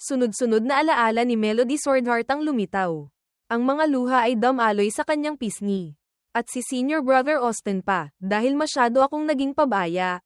Sunod-sunod na alaala ni Melody Swordheart ang lumitaw. Ang mga luha ay dumaloy sa kanyang pisngi. At si Senior Brother Austin pa, dahil masyado akong naging pabaya.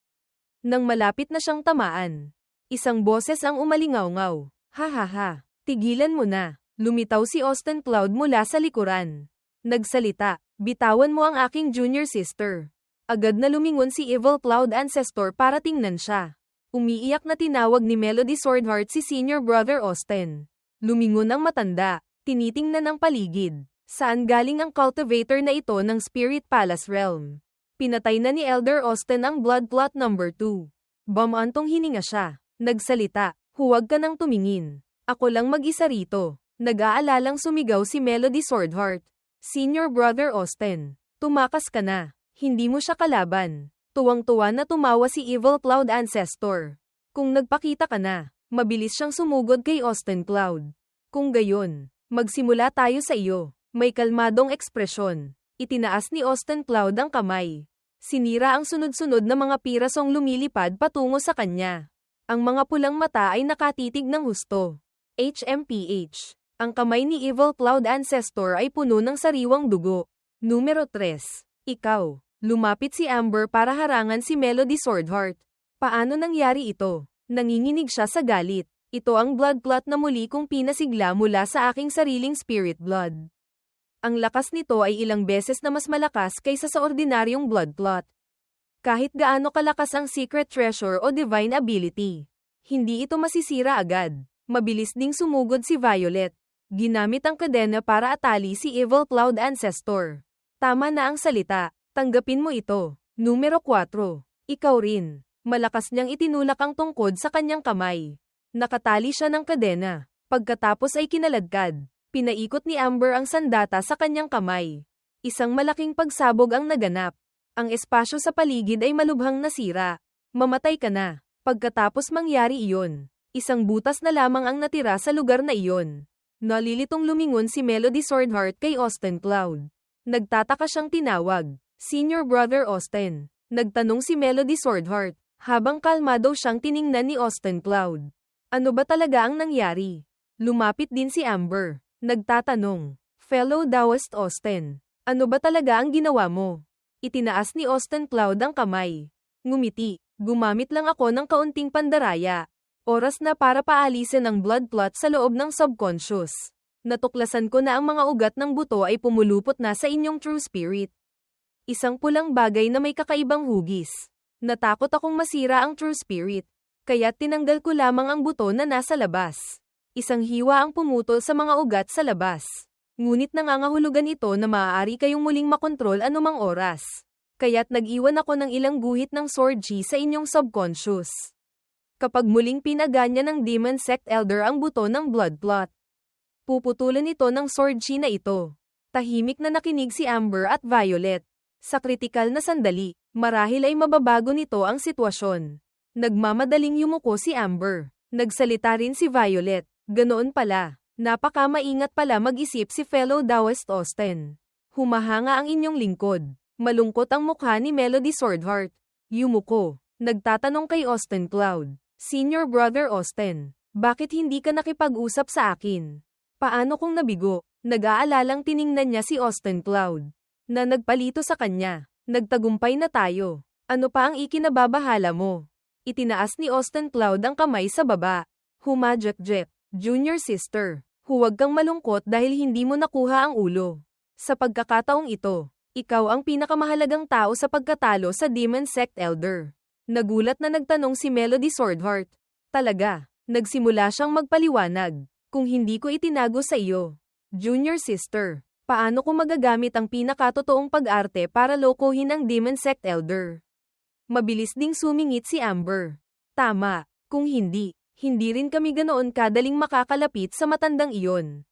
Nang malapit na siyang tamaan, isang boses ang umalingaw-ngaw. Ha ha ha, tigilan mo na. Lumitaw si Austin Cloud mula sa likuran. Nagsalita, bitawan mo ang aking junior sister. Agad na lumingon si Evil Cloud Ancestor para tingnan siya. Umiiyak na tinawag ni Melody Swordheart si Senior Brother Austin. Lumingon ang matanda, tinitingnan ang paligid. Saan galing ang cultivator na ito ng Spirit Palace Realm? Pinatay na ni Elder Austin ang Blood Plot number 2. Bumantong hininga siya. Nagsalita, huwag ka nang tumingin. Ako lang mag-isa rito. Nag-aalalang sumigaw si Melody Swordheart. Senior Brother Austin, tumakas ka na. Hindi mo siya kalaban. Tuwang-tuwa na tumawa si Evil Cloud Ancestor. Kung nagpakita ka na, mabilis siyang sumugod kay Austin Cloud. Kung gayon, magsimula tayo sa iyo. May kalmadong ekspresyon. Itinaas ni Austin Cloud ang kamay. Sinira ang sunod-sunod na mga pirasong lumilipad patungo sa kanya. Ang mga pulang mata ay nakatitig ng husto. HMPH. Ang kamay ni Evil Cloud Ancestor ay puno ng sariwang dugo. Numero 3. Ikaw. Lumapit si Amber para harangan si Melody Swordheart. Paano nangyari ito? Nanginginig siya sa galit. Ito ang blood clot na muli kong pinasigla mula sa aking sariling spirit blood. Ang lakas nito ay ilang beses na mas malakas kaysa sa ordinaryong blood clot. Kahit gaano kalakas ang secret treasure o divine ability, hindi ito masisira agad. Mabilis ding sumugod si Violet. Ginamit ang kadena para atali si Evil Cloud Ancestor. Tama na ang salita. Tanggapin mo ito. Numero 4. Ikaw rin. Malakas niyang itinulak ang tungkod sa kanyang kamay. Nakatali siya ng kadena. Pagkatapos ay kinaladkad. Pinaikot ni Amber ang sandata sa kanyang kamay. Isang malaking pagsabog ang naganap. Ang espasyo sa paligid ay malubhang nasira. Mamatay ka na. Pagkatapos mangyari iyon, isang butas na lamang ang natira sa lugar na iyon. Nalilitong lumingon si Melody Swordheart kay Austin Cloud. Nagtataka siyang tinawag. Senior Brother Austin. Nagtanong si Melody Swordheart, habang kalmado siyang tiningnan ni Austin Cloud. Ano ba talaga ang nangyari? Lumapit din si Amber. Nagtatanong, Fellow Daoist Austin, ano ba talaga ang ginawa mo? Itinaas ni Austin Cloud ang kamay. Ngumiti, gumamit lang ako ng kaunting pandaraya. Oras na para paalisin ang blood clot sa loob ng subconscious. Natuklasan ko na ang mga ugat ng buto ay pumulupot na sa inyong true spirit. Isang pulang bagay na may kakaibang hugis. Natakot akong masira ang true spirit, kaya tinanggal ko lamang ang buto na nasa labas. Isang hiwa ang pumutol sa mga ugat sa labas. Ngunit nangangahulugan ito na maaari kayong muling makontrol anumang oras. Kaya't nag-iwan ako ng ilang guhit ng sword chi sa inyong subconscious. Kapag muling pinaganya ng Demon Sect Elder ang buto ng blood plot, puputulan ito ng sword chi na ito. Tahimik na nakinig si Amber at Violet. Sa kritikal na sandali, marahil ay mababago nito ang sitwasyon. Nagmamadaling yumuko si Amber. Nagsalita rin si Violet. Ganoon pala. Napaka-maingat pala mag-isip si fellow Daoist Austin. Humahanga ang inyong lingkod. Malungkot ang mukha ni Melody Swordheart. Yumuko. Nagtatanong kay Austin Cloud. Senior Brother Austin, bakit hindi ka nakipag-usap sa akin? Paano kung nabigo? Nag-aalalang tiningnan niya si Austin Cloud. Na nagpalito sa kanya. Nagtagumpay na tayo. Ano pa ang ikinababahala mo? Itinaas ni Austin Cloud ang kamay sa baba. Humajek-jek. Junior sister, huwag kang malungkot dahil hindi mo nakuha ang ulo. Sa pagkakataong ito, ikaw ang pinakamahalagang tao sa pagkatalo sa Demon Sect Elder. Nagulat na nagtanong si Melody Swordheart. Talaga, nagsimula siyang magpaliwanag. Kung hindi ko itinago sa iyo, Junior sister, paano ko magagamit ang pinakatotoong pag-arte para lokohin ang Demon Sect Elder? Mabilis ding sumingit si Amber. Tama, kung hindi rin kami ganoon kadaling makakalapit sa matandang iyon.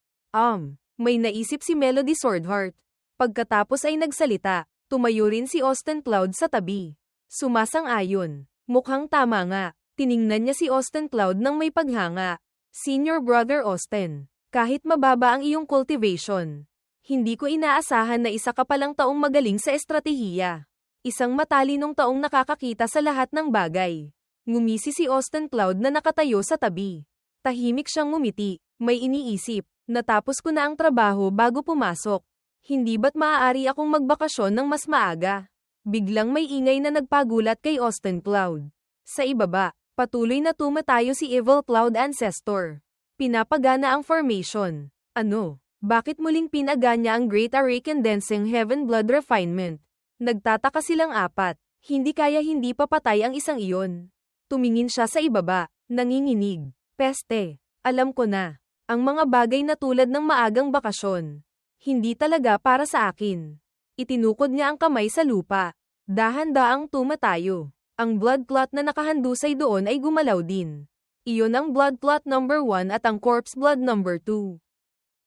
May naisip si Melody Swordheart. Pagkatapos ay nagsalita, tumayo rin si Austin Cloud sa tabi. Sumasang-ayon. Mukhang tama nga. Tiningnan niya si Austin Cloud nang may paghanga. Senior Brother Austin, kahit mababa ang iyong cultivation, hindi ko inaasahan na isa ka palang taong magaling sa estratehiya. Isang matalinong taong nakakakita sa lahat ng bagay. Ngumisi si Austin Cloud na nakatayo sa tabi. Tahimik siyang ngumiti, may iniisip. Natapos ko na ang trabaho bago pumasok. Hindi ba't maaari akong magbakasyon ng mas maaga? Biglang may ingay na nagpagulat kay Austin Cloud. Sa ibaba, patuloy na tumatayo si Evil Cloud Ancestor. Pinapagana ang formation. Ano? Bakit muling pinaganya ang Great Array Condensing Heaven Blood Refinement? Nagtataka silang apat. Hindi kaya hindi papatay ang isang iyon. Tumingin siya sa ibaba, nanginginig. Peste. Alam ko na. Ang mga bagay na tulad ng maagang bakasyon. Hindi talaga para sa akin. Itinukod niya ang kamay sa lupa. Dahan-daang tumatayo. Ang blood clot na nakahandusay doon ay gumalaw din. Iyon ang blood clot number 1 at ang corpse blood number 2.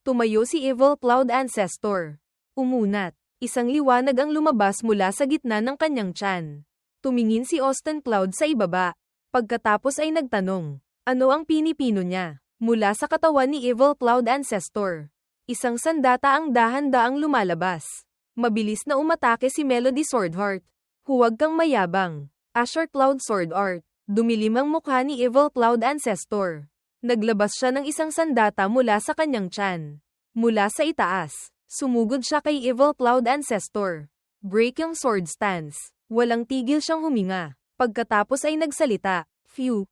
Tumayo si Evil Cloud Ancestor. Umunat. Isang liwanag ang lumabas mula sa gitna ng kanyang tiyan. Tumingin si Austin Cloud sa ibaba. Pagkatapos ay nagtanong, ano ang pinipino niya? Mula sa katawan ni Evil Cloud Ancestor. Isang sandata ang dahan-daang lumalabas. Mabilis na umatake si Melody Swordheart. Huwag kang mayabang. Azure Cloud Sword Art. Dumilim ang mukha ni Evil Cloud Ancestor. Naglabas siya ng isang sandata mula sa kanyang tiyan. Mula sa itaas, sumugod siya kay Evil Cloud Ancestor. Break yung sword stance. Walang tigil siyang huminga. Pagkatapos ay nagsalita. Phew,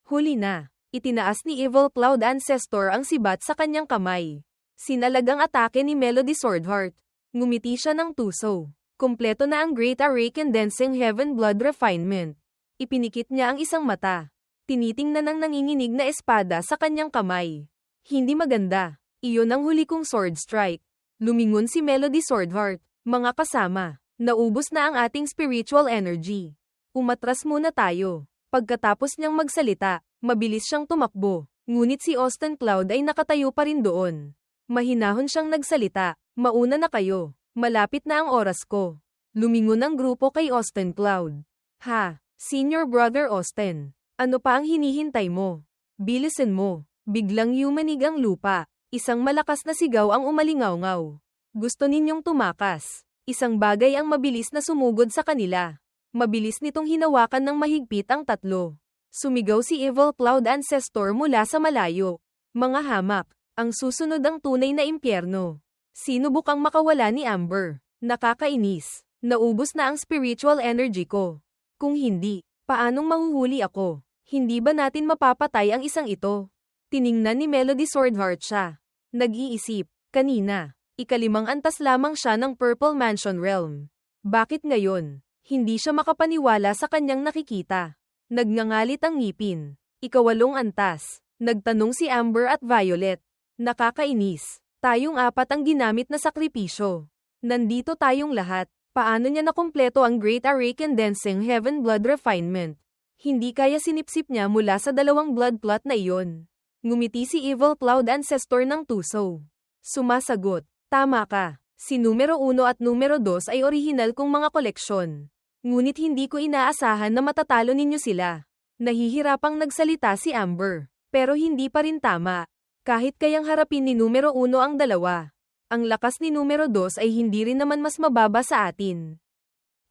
huli na. Itinaas ni Evil Cloud Ancestor ang sibat sa kanyang kamay. Sinalagang atake ni Melody Swordheart. Ngumiti siya ng tuso. Kumpleto na ang Great Array Condensing Heaven Blood Refinement. Ipinikit niya ang isang mata. Tinitingnan ang nanginginig na espada sa kanyang kamay. Hindi maganda. Iyon ang huli kong sword strike. Lumingon si Melody Swordheart. Mga kasama, naubos na ang ating spiritual energy. Umatras muna tayo. Pagkatapos niyang magsalita, mabilis siyang tumakbo. Ngunit si Austin Cloud ay nakatayo pa rin doon. Mahinahon siyang nagsalita. Mauna na kayo. Malapit na ang oras ko. Lumingon ang grupo kay Austin Cloud. Ha, Senior Brother Austin. Ano pa ang hinihintay mo? Bilisan mo. Biglang yumanig ang lupa. Isang malakas na sigaw ang umalingaw-ngaw. Gusto ninyong tumakas. Isang bagay ang mabilis na sumugod sa kanila. Mabilis nitong hinawakan ng mahigpit ang tatlo. Sumigaw si Evil Cloud Ancestor mula sa malayo. Mga hamak, ang susunod ang tunay na impyerno. Sinubukang makawala ni Amber. Nakakainis. Naubos na ang spiritual energy ko. Kung hindi, paanong mahuhuli ako? Hindi ba natin mapapatay ang isang ito? Tiningnan ni Melody Swordheart siya. Nag-iisip, kanina, ikalimang antas lamang siya ng Purple Mansion Realm. Bakit ngayon? Hindi siya makapaniwala sa kanyang nakikita. Nagngangalit ang ngipin. Ikawalong antas. Nagtanong si Amber at Violet. Nakakainis. Tayong apat ang ginamit na sakripisyo. Nandito tayong lahat. Paano niya nakumpleto ang Great Array Condensing Heaven Blood Refinement? Hindi kaya sinipsip niya mula sa dalawang blood plot na iyon. Ngumiti si Evil Cloud Ancestor ng tuso. Sumasagot. Tama ka. Si numero 1 at numero 2 ay orihinal kong mga koleksyon. Ngunit hindi ko inaasahan na matatalo ninyo sila. Nahihirapang nagsalita si Amber. Pero hindi pa rin tama. Kahit kayang harapin ni numero 1 ang dalawa. Ang lakas ni numero 2 ay hindi rin naman mas mababa sa atin.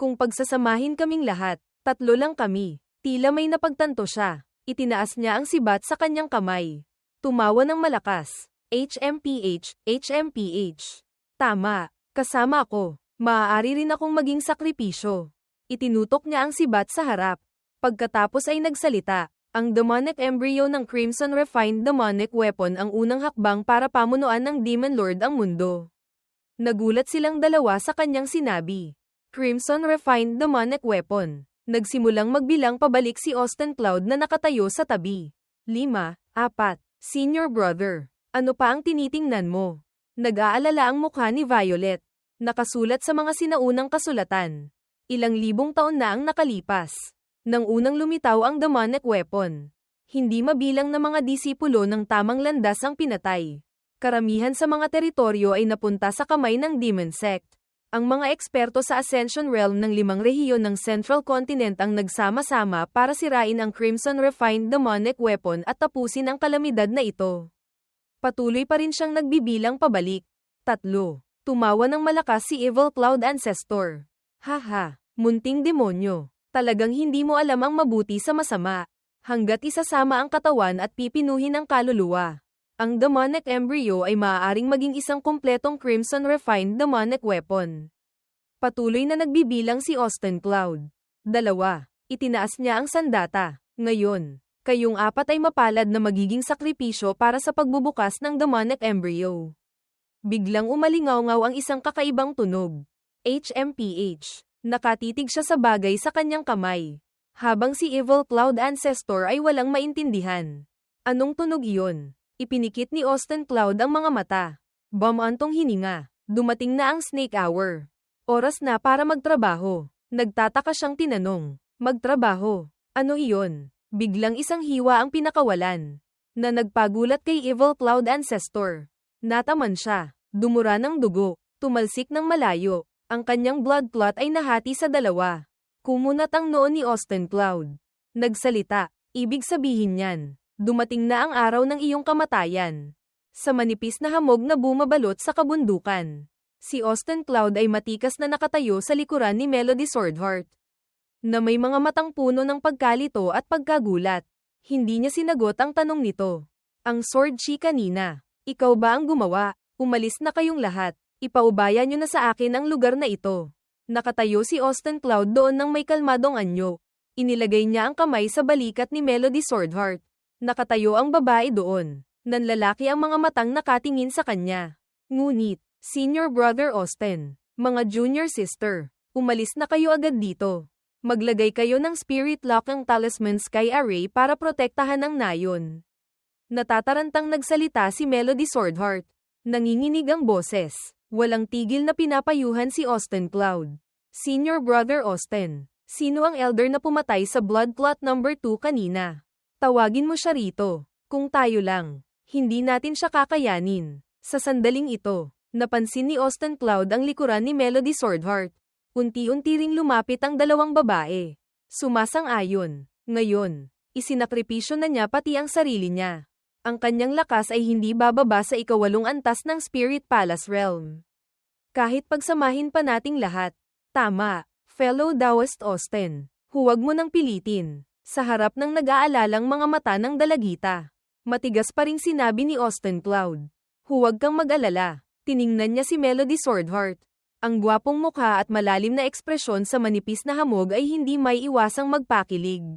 Kung pagsasamahin kaming lahat, 3 lang kami. Tila may napagtanto siya. Itinaas niya ang sibat sa kanyang kamay. Tumawa ng malakas. HMPH. Tama. Kasama ako. Maaari rin akong maging sakripisyo. Itinutok niya ang sibat sa harap. Pagkatapos ay nagsalita. Ang demonic embryo ng Crimson Refined Demonic Weapon ang unang hakbang para pamunuan ng Demon Lord ang mundo. Nagulat silang dalawa sa kanyang sinabi. Crimson Refined Demonic Weapon. Nagsimulang magbilang pabalik si Austin Cloud na nakatayo sa tabi. 5, 4. Senior Brother. Ano pa ang tinitingnan mo? Nag-aalala ang mukha ni Violet. Nakasulat sa mga sinaunang kasulatan. Ilang libong taon na ang nakalipas. Nang unang lumitaw ang demonic weapon. Hindi mabilang na mga disipulo ng tamang landas ang pinatay. Karamihan sa mga teritoryo ay napunta sa kamay ng Demon Sect. Ang mga eksperto sa Ascension Realm ng 5 rehiyon ng Central Continent ang nagsama-sama para sirain ang Crimson Refined Demonic Weapon at tapusin ang kalamidad na ito. Patuloy pa rin siyang nagbibilang pabalik. 3. Tumawa ng malakas si Evil Cloud Ancestor. Haha, munting demonyo. Talagang hindi mo alam ang mabuti sa masama. hanggat isasama ang katawan at pipinuhin ang kaluluwa. Ang demonic embryo ay maaaring maging isang kumpletong Crimson Refined demonic weapon. Patuloy na nagbibilang si Austin Cloud. 2. Itinaas niya ang sandata. Ngayon, kayong apat ay mapalad na magiging sakripisyo para sa pagbubukas ng demonic embryo. Biglang umalingaw-ngaw ang isang kakaibang tunog. HMPH. Nakatitig siya sa bagay sa kanyang kamay. Habang si Evil Cloud Ancestor ay walang maintindihan. Anong tunog iyon? Ipinikit ni Austin Cloud ang mga mata. Bumantong hininga. Dumating na ang snake hour. Oras na para magtrabaho. Nagtataka siyang tinanong. Magtrabaho? Ano iyon? Biglang isang hiwa ang pinakawalan. Na nagpagulat kay Evil Cloud Ancestor. Nataman siya. Dumura ng dugo. Tumalsik ng malayo. Ang kanyang blood clot ay nahati sa dalawa. Kumunat ang noo ni Austin Cloud. Nagsalita. Ibig sabihin niyan, dumating na ang araw ng iyong kamatayan. Sa manipis na hamog na bumabalot sa kabundukan. Si Austin Cloud ay matikas na nakatayo sa likuran ni Melody Swordheart. Na may mga matang puno ng pagkalito at pagkagulat. Hindi niya sinagot ang tanong nito. Ang Sword Chi kanina. Ikaw ba ang gumawa? Umalis na kayong lahat. Ipaubaya niyo na sa akin ang lugar na ito. Nakatayo si Austin Cloud doon ng may kalmadong anyo. Inilagay niya ang kamay sa balikat ni Melody Swordheart. Nakatayo ang babae doon. Nanlalaki ang mga matang nakatingin sa kanya. Ngunit, Senior Brother Austin, mga Junior Sister, umalis na kayo agad dito. Maglagay kayo ng Spirit Lock ng Talisman Sky Array para protektahan ang nayon. Natatarantang nagsalita si Melody Swordheart. Nanginginig ang boses. Walang tigil na pinapayuhan si Austin Cloud. Senior Brother Austin, sino ang elder na pumatay sa blood clot number 2 kanina? Tawagin mo siya rito. Kung tayo lang, hindi natin siya kakayanin. Sa sandaling ito, napansin ni Austin Cloud ang likuran ni Melody Swordheart. Unti-unti ring lumapit ang dalawang babae. Sumasang-ayon. Ngayon, isinakripisyo na niya pati ang sarili niya. Ang kanyang lakas ay hindi bababa sa ikawalong antas ng Spirit Palace Realm. Kahit pagsamahin pa nating lahat. Tama, fellow Daoist Austin. Huwag mo nang pilitin. Sa harap ng nag-aalalang mga mata ng dalagita. Matigas pa ring sinabi ni Austin Cloud. Huwag kang mag-alala. Tiningnan niya si Melody Swordheart. Ang gwapong mukha at malalim na ekspresyon sa manipis na hamog ay hindi may iwasang magpakilig.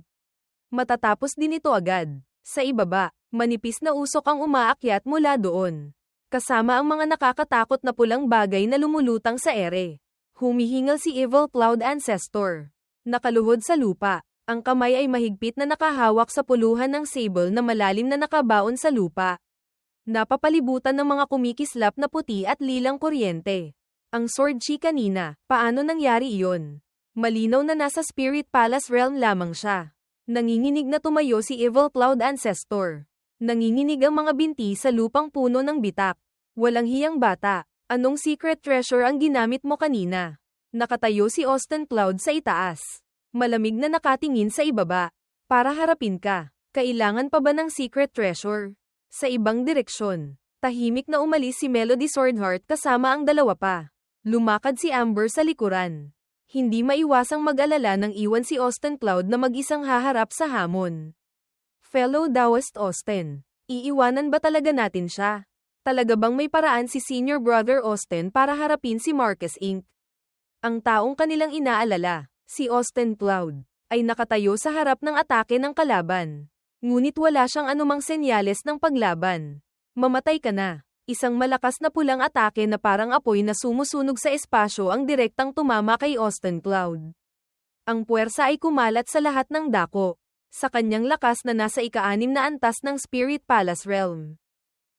Matatapos din ito agad. Sa ibaba. Manipis na usok ang umaakyat mula doon. Kasama ang mga nakakatakot na pulang bagay na lumulutang sa ere. Humihingal si Evil Cloud Ancestor. Nakaluhod sa lupa. Ang kamay ay mahigpit na nakahawak sa puluhan ng sable na malalim na nakabaon sa lupa. Napapalibutan ng mga kumikislap na puti at lilang kuryente. Ang Sword Chi kanina, paano nangyari iyon? Malinaw na nasa Spirit Palace Realm lamang siya. Nanginginig na tumayo si Evil Cloud Ancestor. Nanginginig ang mga binti sa lupang puno ng bitak. Walang hiyang bata. Anong secret treasure ang ginamit mo kanina? Nakatayo si Austin Cloud sa itaas. Malamig na nakatingin sa ibaba. Para harapin ka. Kailangan pa ba ng secret treasure? Sa ibang direksyon. Tahimik na umalis si Melody Swordheart kasama ang dalawa pa. Lumakad si Amber sa likuran. Hindi maiwasang mag-alala nang iwan si Austin Cloud na mag-isang haharap sa hamon. Fellow Daoist Austin, iiwanan ba talaga natin siya? Talaga bang may paraan si Senior Brother Austin para harapin si Marcus Inc? Ang taong kanilang inaalala, si Austin Cloud, ay nakatayo sa harap ng atake ng kalaban. Ngunit wala siyang anumang senyales ng paglaban. Mamatay ka na. Isang malakas na pulang atake na parang apoy na sumusunog sa espasyo ang direktang tumama kay Austin Cloud. Ang puwersa ay kumalat sa lahat ng dako. Sa kanyang lakas na nasa ika-6 na antas ng Spirit Palace Realm.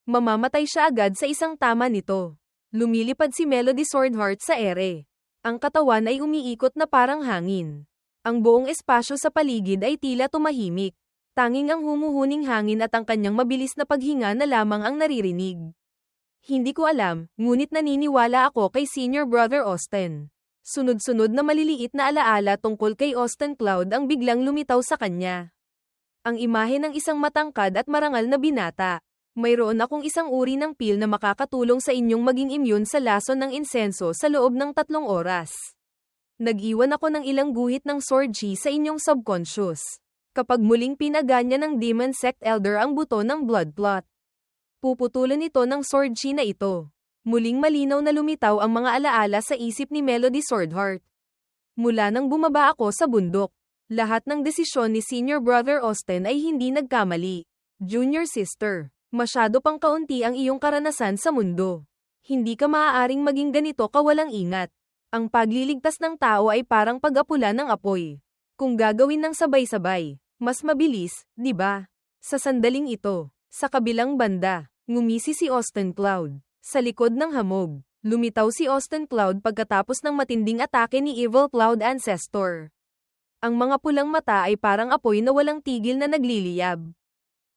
Mamamatay siya agad sa isang tama nito. Lumilipad si Melody Swordheart sa ere. Ang katawan ay umiikot na parang hangin. Ang buong espasyo sa paligid ay tila tumahimik. Tanging ang humuhuning hangin at ang kanyang mabilis na paghinga na lamang ang naririnig. Hindi ko alam, ngunit naniniwala ako kay Senior Brother Austin. Sunod-sunod na maliliit na alaala tungkol kay Austin Cloud ang biglang lumitaw sa kanya. Ang imahe ng isang matangkad at marangal na binata. Mayroon akong isang uri ng pil na makakatulong sa inyong maging immune sa lason ng insenso sa loob ng 3 oras. Nag-iwan ako ng ilang guhit ng Sword Chi sa inyong subconscious. Kapag muling pinaganya ng Demon Sect Elder ang buto ng Blood Plot, puputulan ito ng Sword Chi na ito. Muling malinaw na lumitaw ang mga alaala sa isip ni Melody Swordheart. Mula nang bumaba ako sa bundok, lahat ng desisyon ni Senior Brother Austin ay hindi nagkamali. Junior Sister, masyado pang kaunti ang iyong karanasan sa mundo. Hindi ka maaaring maging ganito kawalang ingat. Ang pagliligtas ng tao ay parang pag-apula ng apoy. Kung gagawin ng sabay-sabay, mas mabilis, di ba? Sa sandaling ito, sa kabilang banda, ngumisi si Austin Cloud. Sa likod ng hamog, lumitaw si Austin Cloud pagkatapos ng matinding atake ni Evil Cloud Ancestor. Ang mga pulang mata ay parang apoy na walang tigil na nagliliyab.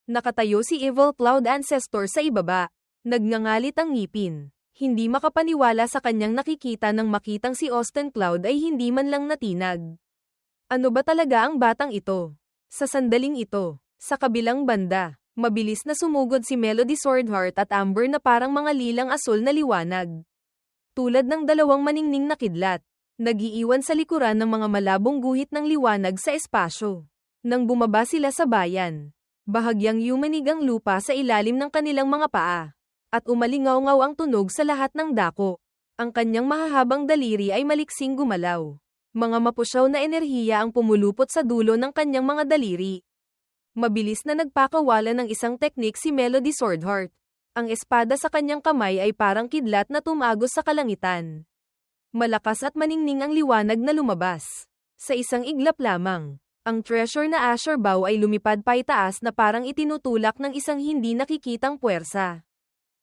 Nakatayo si Evil Cloud Ancestor sa ibaba. Nagngangalit ang ngipin. Hindi makapaniwala sa kanyang nakikita nang makitang si Austin Cloud ay hindi man lang natinag. Ano ba talaga ang batang ito? Sa sandaling ito, sa kabilang banda, mabilis na sumugod si Melody Swordheart at Amber na parang mga lilang asul na liwanag. Tulad ng dalawang maningning na kidlat, nag-iiwan sa likuran ng mga malabong guhit ng liwanag sa espasyo. Nang bumaba sila sa bayan, bahagyang yumanig ang lupa sa ilalim ng kanilang mga paa. At umalingaw-ngaw ang tunog sa lahat ng dako. Ang kanyang mahahabang daliri ay maliksing gumalaw. Mga mapusyaw na enerhiya ang pumulupot sa dulo ng kanyang mga daliri. Mabilis na nagpakawala ng isang teknik si Melody Swordheart. Ang espada sa kanyang kamay ay parang kidlat na tumagos sa kalangitan. Malakas at maningning ang liwanag na lumabas. Sa isang iglap lamang, ang treasure na Asher Bow ay lumipad paitaas na parang itinutulak ng isang hindi nakikitang puwersa.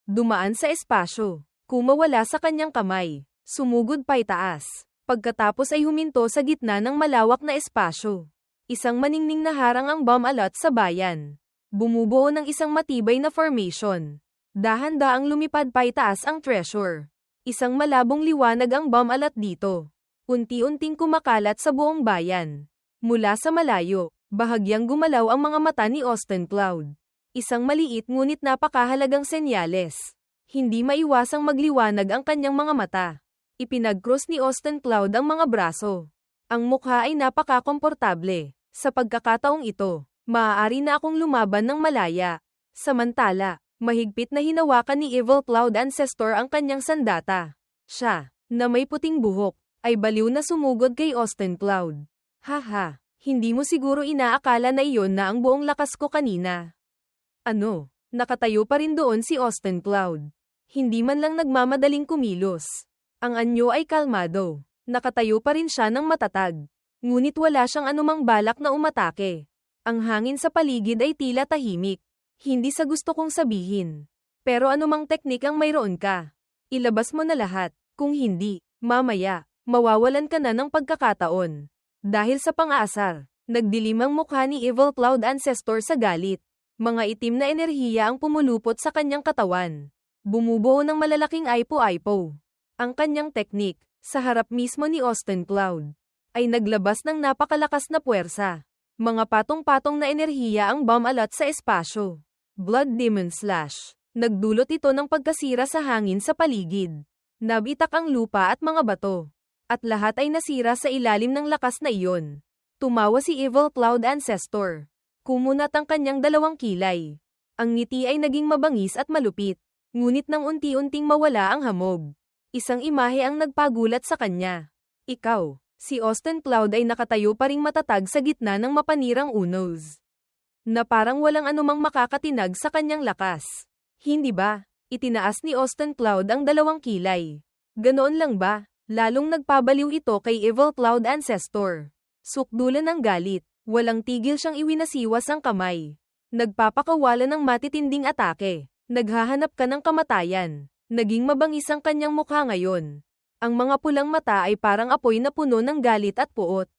Dumaan sa espasyo, kumawala sa kanyang kamay, sumugod paitaas. Pagkatapos ay huminto sa gitna ng malawak na espasyo. Isang maningning na harang ang bomb alot sa bayan. Bumubuo ng isang matibay na formation. Dahan-daang lumipad paitaas ang treasure. Isang malabong liwanag ang bomb alot dito. Unti-unting kumakalat sa buong bayan. Mula sa malayo, bahagyang gumalaw ang mga mata ni Austin Cloud. Isang maliit ngunit napakahalagang senyales. Hindi maiwasang magliwanag ang kanyang mga mata. Ipinag-cross ni Austin Cloud ang mga braso. Ang mukha ay napaka-komportable. Sa pagkakataong ito, maaari na akong lumaban ng malaya. Samantala, mahigpit na hinawakan ni Evil Cloud Ancestor ang kanyang sandata. Siya, na may puting buhok, ay baliw na sumugod kay Austin Cloud. Haha, hindi mo siguro inaakala na iyon na ang buong lakas ko kanina. Ano? Nakatayo pa rin doon si Austin Cloud. Hindi man lang nagmamadaling kumilos. Ang anyo ay kalmado. Nakatayo pa rin siya ng matatag. Ngunit wala siyang anumang balak na umatake. Ang hangin sa paligid ay tila tahimik. Hindi sa gusto kong sabihin. Pero anumang teknik ang mayroon ka. Ilabas mo na lahat. Kung hindi, mamaya, mawawalan ka na ng pagkakataon. Dahil sa pang-aasar, nagdilim ang mukha ni Evil Cloud Ancestor sa galit. Mga itim na enerhiya ang pumulupot sa kanyang katawan. Bumubuo ng malalaking aipo-aipo. Ang kanyang teknik, sa harap mismo ni Austin Cloud, ay naglabas ng napakalakas na puwersa. Mga patong-patong na enerhiya ang bomb alot sa espasyo. Blood Demon Slash. Nagdulot ito ng pagkasira sa hangin sa paligid. Nabitak ang lupa at mga bato. At lahat ay nasira sa ilalim ng lakas na iyon. Tumawa si Evil Cloud Ancestor. Kumunat ang kanyang dalawang kilay. Ang ngiti ay naging mabangis at malupit. Ngunit nang unti-unting mawala ang hamog, isang imahe ang nagpagulat sa kanya. Ikaw, si Austin Cloud ay nakatayo pa ring matatag sa gitna ng mapanirang unos. Na parang walang anumang makakatinag sa kanyang lakas. Hindi ba? Itinaas ni Austin Cloud ang dalawang kilay. Ganoon lang ba? Lalong nagpabaliw ito kay Evil Cloud Ancestor. Sukdulan ng galit. Walang tigil siyang iwinasiwas ang kamay. Nagpapakawala ng matitinding atake. Naghahanap ka ng kamatayan. Naging mabangis ang kanyang mukha ngayon. Ang mga pulang mata ay parang apoy na puno ng galit at puot.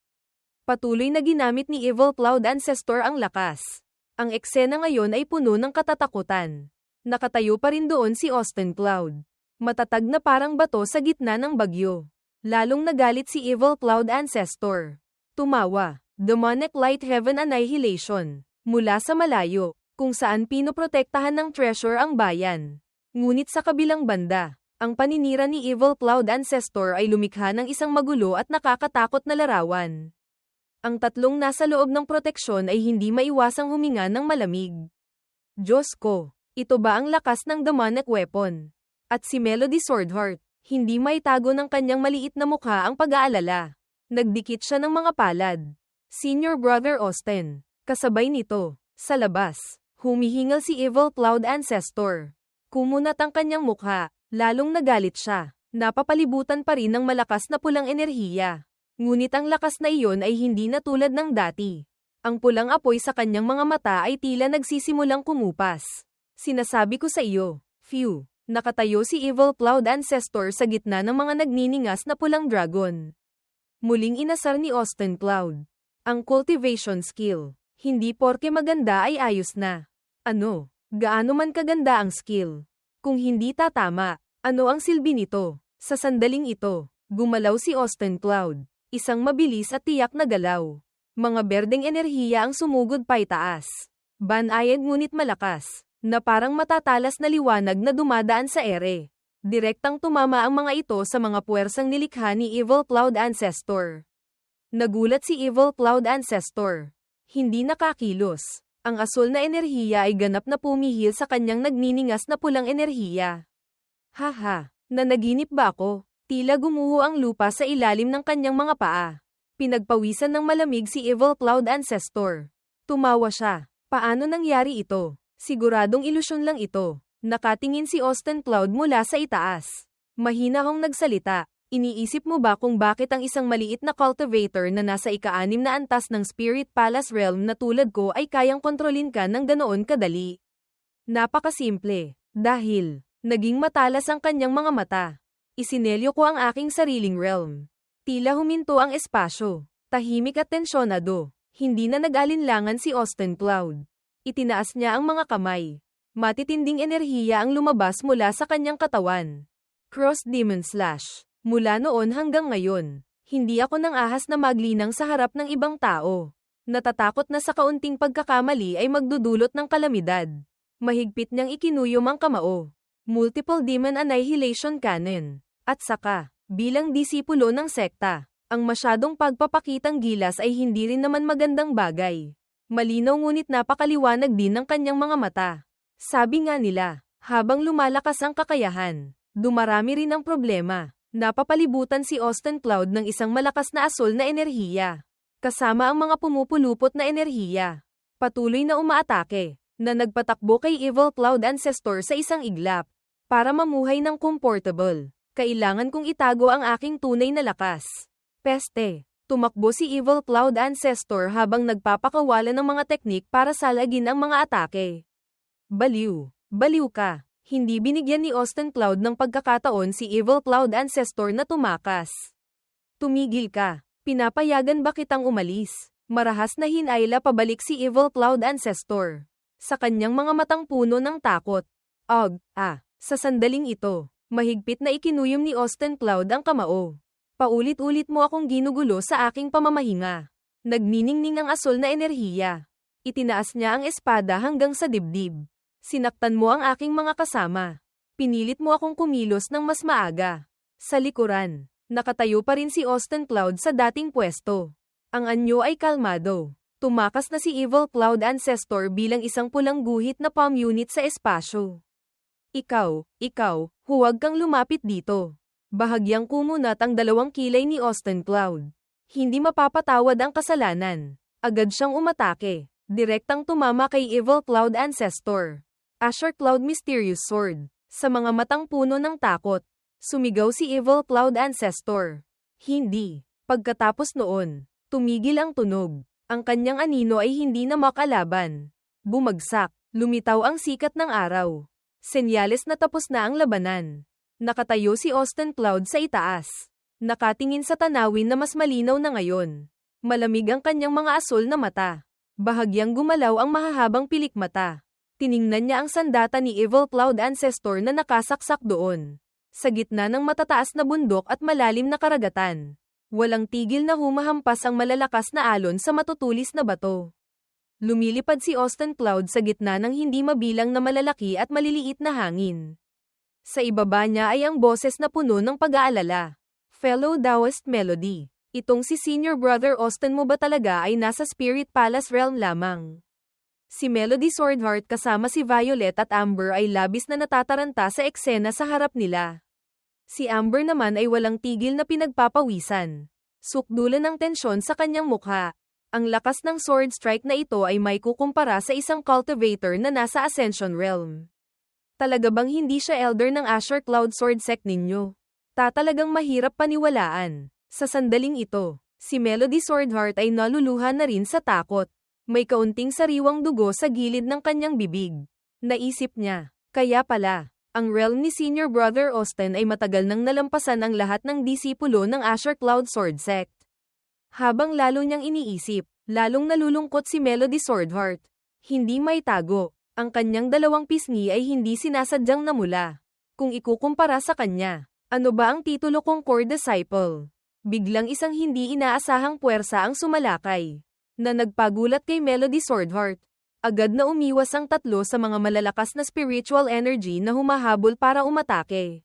Patuloy na ginamit ni Evil Cloud Ancestor ang lakas. Ang eksena ngayon ay puno ng katatakutan. Nakatayo pa rin doon si Austin Cloud. Matatag na parang bato sa gitna ng bagyo. Lalong nagalit si Evil Cloud Ancestor. Tumawa. Demonic Light Heaven Annihilation. Mula sa malayo, kung saan pinoprotektahan ng treasure ang bayan. Ngunit sa kabilang banda, ang paninira ni Evil Cloud Ancestor ay lumikha ng isang magulo at nakakatakot na larawan. Ang tatlong nasa loob ng proteksyon ay hindi maiwasang huminga ng malamig. Diyos ko, ito ba ang lakas ng demonic weapon? At si Melody Swordheart, hindi maitago ng kanyang maliit na mukha ang pag-aalala. Nagdikit siya ng mga palad. Senior Brother Austin, kasabay nito, sa labas, humihingal si Evil Cloud Ancestor. Kumunat ang kanyang mukha, lalong nagalit siya. Napapalibutan pa rin ng malakas na pulang enerhiya. Ngunit ang lakas na iyon ay hindi na tulad ng dati. Ang pulang apoy sa kanyang mga mata ay tila nagsisimulang kumupas. Sinasabi ko sa iyo, phew, nakatayo si Evil Cloud Ancestor sa gitna ng mga nagniningas na pulang dragon. Muling inasar ni Austin Cloud. Ang cultivation skill. Hindi porke maganda ay ayos na. Ano? Gaano man kaganda ang skill? Kung hindi tatama, ano ang silbi nito? Sa sandaling ito, gumalaw si Austin Cloud. Isang mabilis at tiyak na galaw. Mga berdeng enerhiya ang sumugod paitaas. Banayad ngunit malakas, na parang matatalas na liwanag na dumadaan sa ere. Direktang tumama ang mga ito sa mga puwersang nilikha ni Evil Cloud Ancestor. Nagulat si Evil Cloud Ancestor. Hindi nakakilos. Ang asul na enerhiya ay ganap na pumihil sa kanyang nagniningas na pulang enerhiya. Haha, nanaginip ba ako? Tila gumuho ang lupa sa ilalim ng kanyang mga paa. Pinagpawisan ng malamig si Evil Cloud Ancestor. Tumawa siya. Paano nangyari ito? Siguradong ilusyon lang ito. Nakatingin si Austin Cloud mula sa itaas. Mahina hong nagsalita. Iniisip mo ba kung bakit ang isang maliit na cultivator na nasa ika-6 na antas ng Spirit Palace Realm na tulad ko ay kayang kontrolin ka ng ganoon kadali? Napakasimple. Dahil naging matalas ang kanyang mga mata. Isinelyo ko ang aking sariling realm. Tila huminto ang espasyo. Tahimik at tensyonado. Hindi na nag-alinlangan si Austin Cloud. Itinaas niya ang mga kamay. Matitinding enerhiya ang lumabas mula sa kanyang katawan. Cross Demon Slash. Mula noon hanggang ngayon, hindi ako nang ahas na maglinang sa harap ng ibang tao. Natatakot na sa kaunting pagkakamali ay magdudulot ng kalamidad. Mahigpit niyang ikinuyom ang kamao. Multiple Demon Annihilation Cannon. At saka, bilang disipulo ng sekta, ang masyadong pagpapakitang gilas ay hindi rin naman magandang bagay. Malinaw ngunit napakaliwanag din ng kanyang mga mata. Sabi nga nila, habang lumalakas ang kakayahan, dumarami rin ang problema. Napapalibutan si Austin Cloud ng isang malakas na asul na enerhiya. Kasama ang mga pumupulupot na enerhiya. Patuloy na umaatake, na nagpatakbo kay Evil Cloud Ancestor sa isang iglap. Para mamuhay ng comfortable, kailangan kong itago ang aking tunay na lakas. Peste. Tumakbo si Evil Cloud Ancestor habang nagpapakawala ng mga teknik para salagin ang mga atake. Baliw. Baliw ka. Hindi binigyan ni Austin Cloud ng pagkakataon si Evil Cloud Ancestor na tumakas. Tumigil ka. Pinapayagan ba kitang umalis? Marahas na hinayla pabalik si Evil Cloud Ancestor. Sa kanyang mga matang puno ng takot. Sa sandaling ito, mahigpit na ikinuyom ni Austin Cloud ang kamao. Paulit-ulit mo akong ginugulo sa aking pamamahinga. Nagniningning ang asul na enerhiya. Itinaas niya ang espada hanggang sa dibdib. Sinaktan mo ang aking mga kasama. Pinilit mo akong kumilos ng mas maaga. Sa likuran, nakatayo pa rin si Austin Cloud sa dating pwesto. Ang anyo ay kalmado. Tumakas na si Evil Cloud Ancestor bilang isang pulang guhit na palm unit sa espasyo. Ikaw, huwag kang lumapit dito. Bahagyang kumunat ang dalawang kilay ni Austin Cloud. Hindi mapapatawad ang kasalanan. Agad siyang umatake. Direktang tumama kay Evil Cloud Ancestor. Asher Cloud Mysterious Sword. Sa mga matang puno ng takot, sumigaw si Evil Cloud Ancestor. Hindi. Pagkatapos noon, tumigil ang tunog. Ang kanyang anino ay hindi na makalaban. Bumagsak. Lumitaw ang sikat ng araw. Senyales na tapos na ang labanan. Nakatayo si Austin Cloud sa itaas. Nakatingin sa tanawin na mas malinaw na ngayon. Malamig ang kanyang mga asul na mata. Bahagyang gumalaw ang mahahabang pilik mata. Tiningnan niya ang sandata ni Evil Cloud Ancestor na nakasaksak doon. Sa gitna ng matataas na bundok at malalim na karagatan. Walang tigil na humahampas ang malalakas na alon sa matutulis na bato. Lumilipad si Austin Cloud sa gitna ng hindi mabilang na malalaki at maliliit na hangin. Sa ibaba niya ay ang boses na puno ng pag-aalala. Fellow Taoist Melody. Itong si Senior Brother Austin mo ba talaga ay nasa Spirit Palace realm lamang? Si Melody Swordheart kasama si Violet at Amber ay labis na natataranta sa eksena sa harap nila. Si Amber naman ay walang tigil na pinagpapawisan. Sukdulan ng tensyon sa kanyang mukha. Ang lakas ng sword strike na ito ay may kukumpara sa isang cultivator na nasa Ascension Realm. Talaga bang hindi siya elder ng Asher Cloud Sword Sect ninyo? Talagang mahirap paniwalaan. Sa sandaling ito, si Melody Swordheart ay naluluha na rin sa takot. May kaunting sariwang dugo sa gilid ng kanyang bibig. Naisip niya, kaya pala, ang realm ni Senior Brother Austin ay matagal nang nalampasan ang lahat ng disipulo ng Asher Cloud Sword Sect. Habang lalo niyang iniisip, lalong nalulungkot si Melody Swordheart. Hindi may tago, ang kanyang dalawang pisngi ay hindi sinasadyang namula. Kung ikukumpara sa kanya, ano ba ang titulo kong core disciple? Biglang isang hindi inaasahang puwersa ang sumalakay, na nagpagulat kay Melody Swordheart. Agad na umiwas ang tatlo sa mga malalakas na spiritual energy na humahabol para umatake.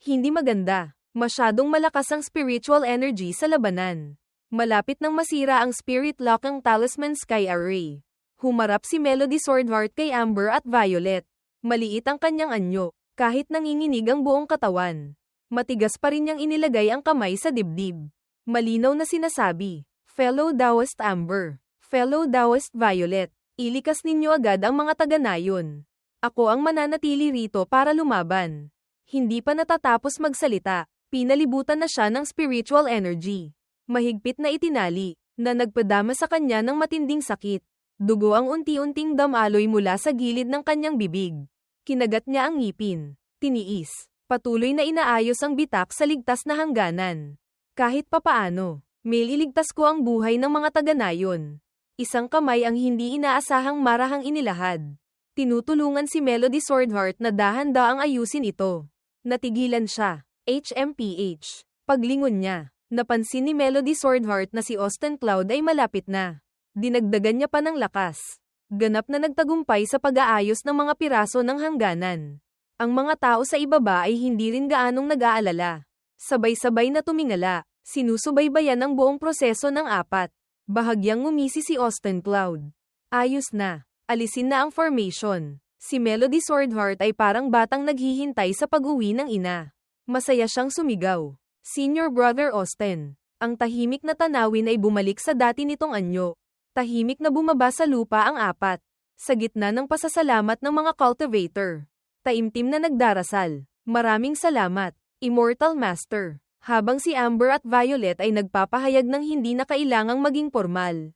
Hindi maganda, masyadong malakas ang spiritual energy sa labanan. Malapit nang masira ang Spirit Lock ng Talisman Sky Array. Humarap si Melody Swordheart kay Amber at Violet. Maliit ang kanyang anyo, kahit nanginginig ang buong katawan. Matigas pa rin niyang inilagay ang kamay sa dibdib. Malinaw na sinasabi, Fellow Taoist Amber, Fellow Taoist Violet, ilikas ninyo agad ang mga taga-nayon. Ako ang mananatili rito para lumaban. Hindi pa natatapos magsalita, pinalibutan na siya ng spiritual energy. Mahigpit na itinali, na nagpadama sa kanya ng matinding sakit. Dugo ang unti-unting damaloy mula sa gilid ng kanyang bibig. Kinagat niya ang ngipin. Tiniis. Patuloy na inaayos ang bitak sa ligtas na hangganan. Kahit papaano, may iligtas ko ang buhay ng mga taga-nayon. Isang kamay ang hindi inaasahang marahang inilahad. Tinutulungan si Melody Swordheart na dahan-daang ayusin ito. Natigilan siya. HMPH. Paglingon niya, napansin ni Melody Swordheart na si Austin Cloud ay malapit na. Dinagdagan niya pa ng lakas. Ganap na nagtagumpay sa pag-aayos ng mga piraso ng hangganan. Ang mga tao sa ibaba ay hindi rin gaanong nag-aalala. Sabay-sabay na tumingala, sinusubaybayan ang buong proseso ng apat. Bahagyang ngumisi si Austin Cloud. Ayos na, alisin na ang formation. Si Melody Swordheart ay parang batang naghihintay sa pag-uwi ng ina. Masaya siyang sumigaw. Senior Brother Austin. Ang tahimik na tanawin ay bumalik sa dati nitong anyo. Tahimik na bumaba sa lupa ang apat. Sa gitna ng pasasalamat ng mga cultivator. Taimtim na nagdarasal. Maraming salamat, Immortal Master. Habang si Amber at Violet ay nagpapahayag ng hindi na kailangang maging formal.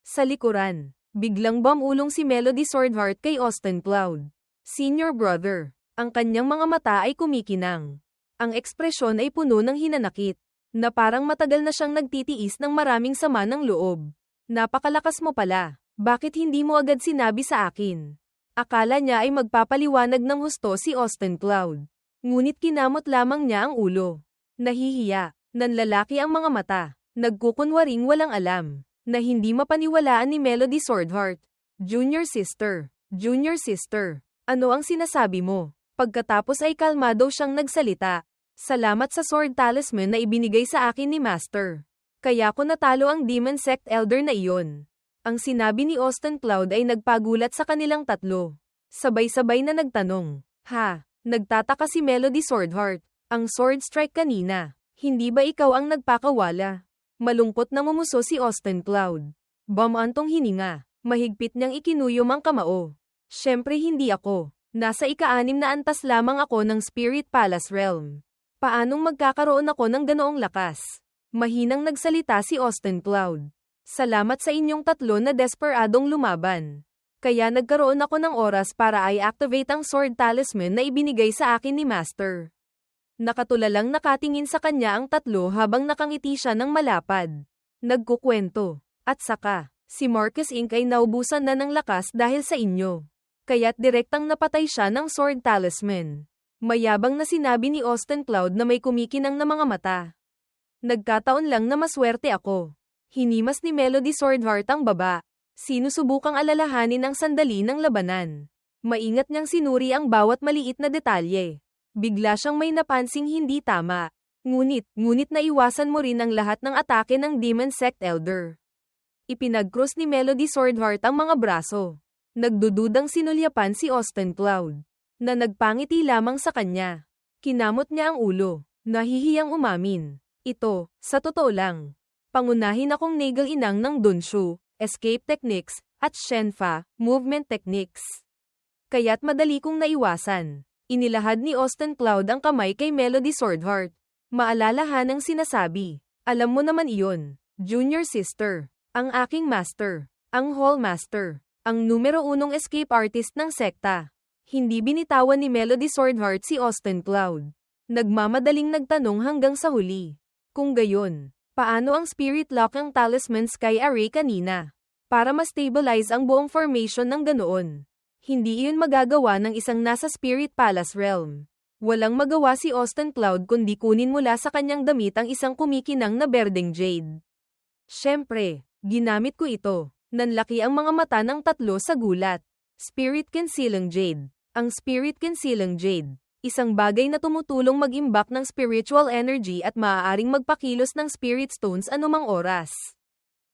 Sa likuran, biglang bumulong si Melody Swordheart kay Austin Cloud. Senior Brother. Ang kanyang mga mata ay kumikinang. Ang ekspresyon ay puno ng hinanakit, na parang matagal na siyang nagtitiis ng maraming sama ng loob. Napakalakas mo pala. Bakit hindi mo agad sinabi sa akin? Akala niya ay magpapaliwanag ng husto si Austin Cloud. Ngunit kinamot lamang niya ang ulo. Nahihiya, nanlalaki ang mga mata. Nagkukunwaring walang alam, na hindi mapaniwalaan ni Melody Swordheart. Junior sister, ano ang sinasabi mo? Pagkatapos ay kalmado siyang nagsalita. Salamat sa sword talisman na ibinigay sa akin ni Master. Kaya ko natalo ang Demon Sect Elder na iyon. Ang sinabi ni Austin Cloud ay nagpagulat sa kanilang tatlo. Sabay-sabay na nagtanong. Ha? Nagtataka si Melody Swordheart. Ang sword strike kanina. Hindi ba ikaw ang nagpakawala? Malungkot na mumuso si Austin Cloud. Bumantong hininga. Mahigpit niyang ikinuyom ang kamao. Siyempre hindi ako. Nasa ika-6 na antas lamang ako ng Spirit Palace Realm. Paanong magkakaroon ako ng ganoong lakas? Mahinang nagsalita si Austin Cloud. Salamat sa inyong tatlo na desperadong lumaban. Kaya nagkaroon ako ng oras para i-activate ang sword talisman na ibinigay sa akin ni Master. Nakatulalang nakatingin sa kanya ang tatlo habang nakangiti siya ng malapad. Nagkukwento. At saka, si Marcus Inc. ay naubusan na ng lakas dahil sa inyo. Kaya't direktang napatay siya ng sword talisman. Mayabang na sinabi ni Austin Cloud na may kumikinang na mga mata. Nagkataon lang na maswerte ako. Hinimas ni Melody Swordheart ang baba. Sinusubukang alalahanin ang sandali ng labanan. Maingat niyang sinuri ang bawat maliit na detalye. Bigla siyang may napansing hindi tama. Ngunit naiwasan mo rin ang lahat ng atake ng Demon Sect Elder. Ipinag-cross ni Melody Swordheart ang mga braso. Nagdududang sinulyapan si Austin Cloud, na nagpangiti lamang sa kanya. Kinamot niya ang ulo, nahihiyang umamin. Ito, sa totoo lang. Pangunahin akong nagal inang ng Dunshu, escape techniques, at Shenfa, movement techniques. Kaya't madali kong naiwasan. Inilahad ni Austin Cloud ang kamay kay Melody Swordheart. Maalalahan ang sinasabi. Alam mo naman iyon, Junior Sister. Ang aking master. Ang Hall Master. Ang numero 1 escape artist ng sekta. Hindi binitawan ni Melody Swordheart si Austin Cloud. Nagmamadaling nagtanong hanggang sa huli. Kung gayon, paano ang Spirit Lock ang Talisman Sky Array kanina? Para ma-stabilize ang buong formation ng ganoon. Hindi iyon magagawa ng isang nasa Spirit Palace realm. Walang magawa si Austin Cloud kundi kunin mula sa kanyang damit ang isang kumikinang na berdeng jade. Siyempre, ginamit ko ito. Nanlaki ang mga mata ng tatlo sa gulat. Spirit Concealing Jade. Ang Spirit Concealing Jade, isang bagay na tumutulong mag-imbak ng spiritual energy at maaaring magpakilos ng spirit stones anumang oras.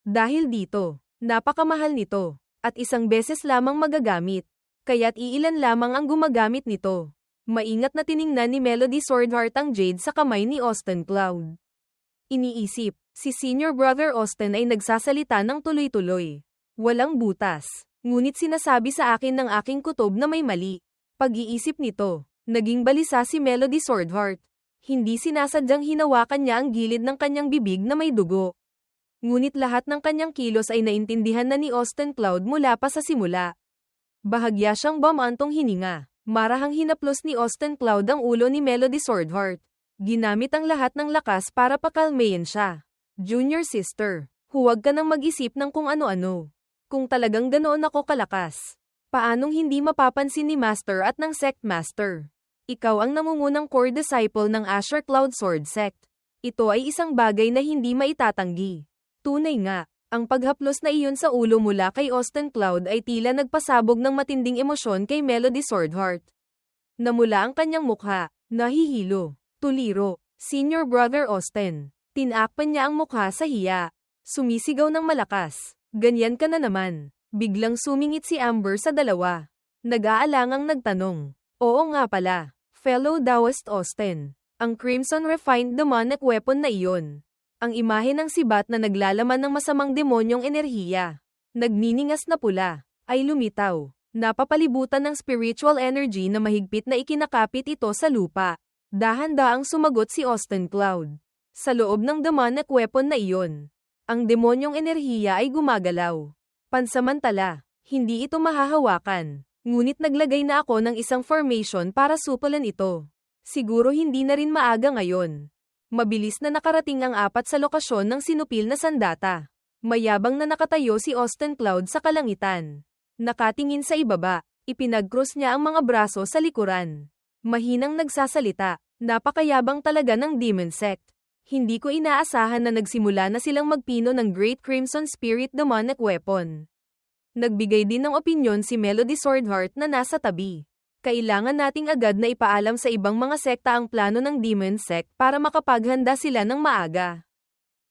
Dahil dito, napakamahal nito, at isang beses lamang magagamit, kaya't iilan lamang ang gumagamit nito. Maingat na tiningnan ni Melody Swordheart ang jade sa kamay ni Austin Cloud. Iniisip, si Senior Brother Austin ay nagsasalita ng tuloy-tuloy. Walang butas, ngunit sinasabi sa akin ng aking kutob na may mali. Pag-iisip nito, naging balisa si Melody Swordheart. Hindi sinasadyang hinawakan niya ang gilid ng kanyang bibig na may dugo. Ngunit lahat ng kanyang kilos ay naintindihan na ni Austin Cloud mula pa sa simula. Bahagya siyang bumantong hininga. Marahang hinaplos ni Austin Cloud ang ulo ni Melody Swordheart. Ginamit ang lahat ng lakas para pakalmayin siya. Junior Sister, huwag ka nang mag-isip ng kung ano-ano. Kung talagang ganoon ako kalakas, paanong hindi mapapansin ni Master at ng Sect Master? Ikaw ang namungunang core disciple ng Asher Cloud Sword Sect. Ito ay isang bagay na hindi maitatanggi. Tunay nga, ang paghaplos na iyon sa ulo mula kay Austin Cloud ay tila nagpasabog ng matinding emosyon kay Melody Swordheart. Namula ang kanyang mukha, nahihilo, tuliro, Senior Brother Austin. Tinakpan niya ang mukha sa hiya. Sumisigaw ng malakas. Ganyan ka na naman. Biglang sumingit si Amber sa dalawa. Nag-aalangang nagtanong. Oo nga pala, fellow Taoist Austin. Ang Crimson Refined Demonic Weapon na iyon. Ang imahe ng sibat na naglalaman ng masamang demonyong enerhiya. Nagniningas na pula, ay lumitaw. Napapalibutan ng spiritual energy na mahigpit na ikinakapit ito sa lupa. Dahan-daang sumagot si Austin Cloud. Sa loob ng demonic weapon na iyon, ang demonyong enerhiya ay gumagalaw. Pansamantala, hindi ito mahahawakan. Ngunit naglagay na ako ng isang formation para supulan ito. Siguro hindi na rin maaga ngayon. Mabilis na nakarating ang 4 sa lokasyon ng sinupil na sandata. Mayabang na nakatayo si Austin Cloud sa kalangitan. Nakatingin sa ibaba, ipinag-cross niya ang mga braso sa likuran. Mahinang nagsasalita, napakayabang talaga ng Demon Sect. Hindi ko inaasahan na nagsimula na silang magpino ng Great Crimson Spirit Demonic Weapon. Nagbigay din ng opinyon si Melody Swordheart na nasa tabi. Kailangan nating agad na ipaalam sa ibang mga sekta ang plano ng Demon Sect para makapaghanda sila ng maaga.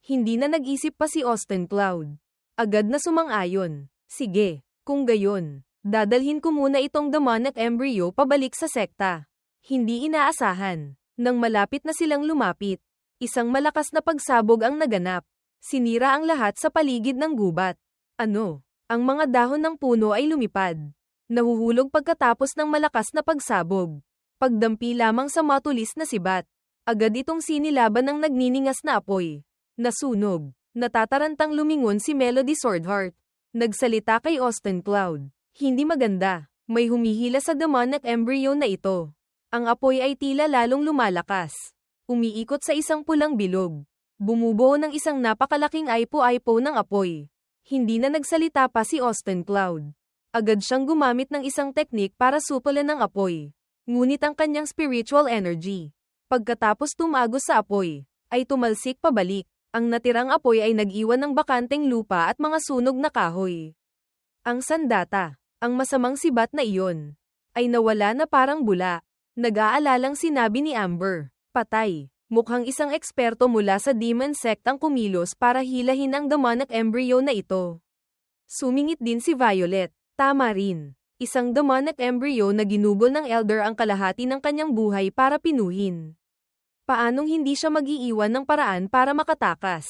Hindi na nag-isip pa si Austin Cloud. Agad na sumang-ayon. Sige, kung gayon, dadalhin ko muna itong demonic embryo pabalik sa sekta. Hindi inaasahan. Nang malapit na silang lumapit, isang malakas na pagsabog ang naganap. Sinira ang lahat sa paligid ng gubat. Ano? Ang mga dahon ng puno ay lumipad. Nahuhulog pagkatapos ng malakas na pagsabog. Pagdampi lamang sa matulis na sibat. Agad itong sinilaban ng nagniningas na apoy. Nasunog. Natatarantang lumingon si Melody Swordheart. Nagsalita kay Austin Cloud. Hindi maganda. May humihila sa demonic embryo na ito. Ang apoy ay tila lalong lumalakas. Umiikot sa isang pulang bilog. Bumubuo ng isang napakalaking aipo-aipo ng apoy. Hindi na nagsalita pa si Austin Cloud. Agad siyang gumamit ng isang teknik para supulan ng apoy. Ngunit ang kanyang spiritual energy, pagkatapos tumagos sa apoy, ay tumalsik pabalik. Ang natirang apoy ay nag-iwan ng bakanteng lupa at mga sunog na kahoy. Ang sandata, ang masamang sibat na iyon, ay nawala na parang bula. Nag-aalalang sinabi ni Amber, patay. Mukhang isang eksperto mula sa demon sect ang kumilos para hilahin ang demonic embryo na ito. Sumingit din si Violet. Tama rin. Isang demonic embryo na ginugol ng elder ang kalahati ng kanyang buhay para pinuhin. Paanong hindi siya mag-iiwan ng paraan para makatakas?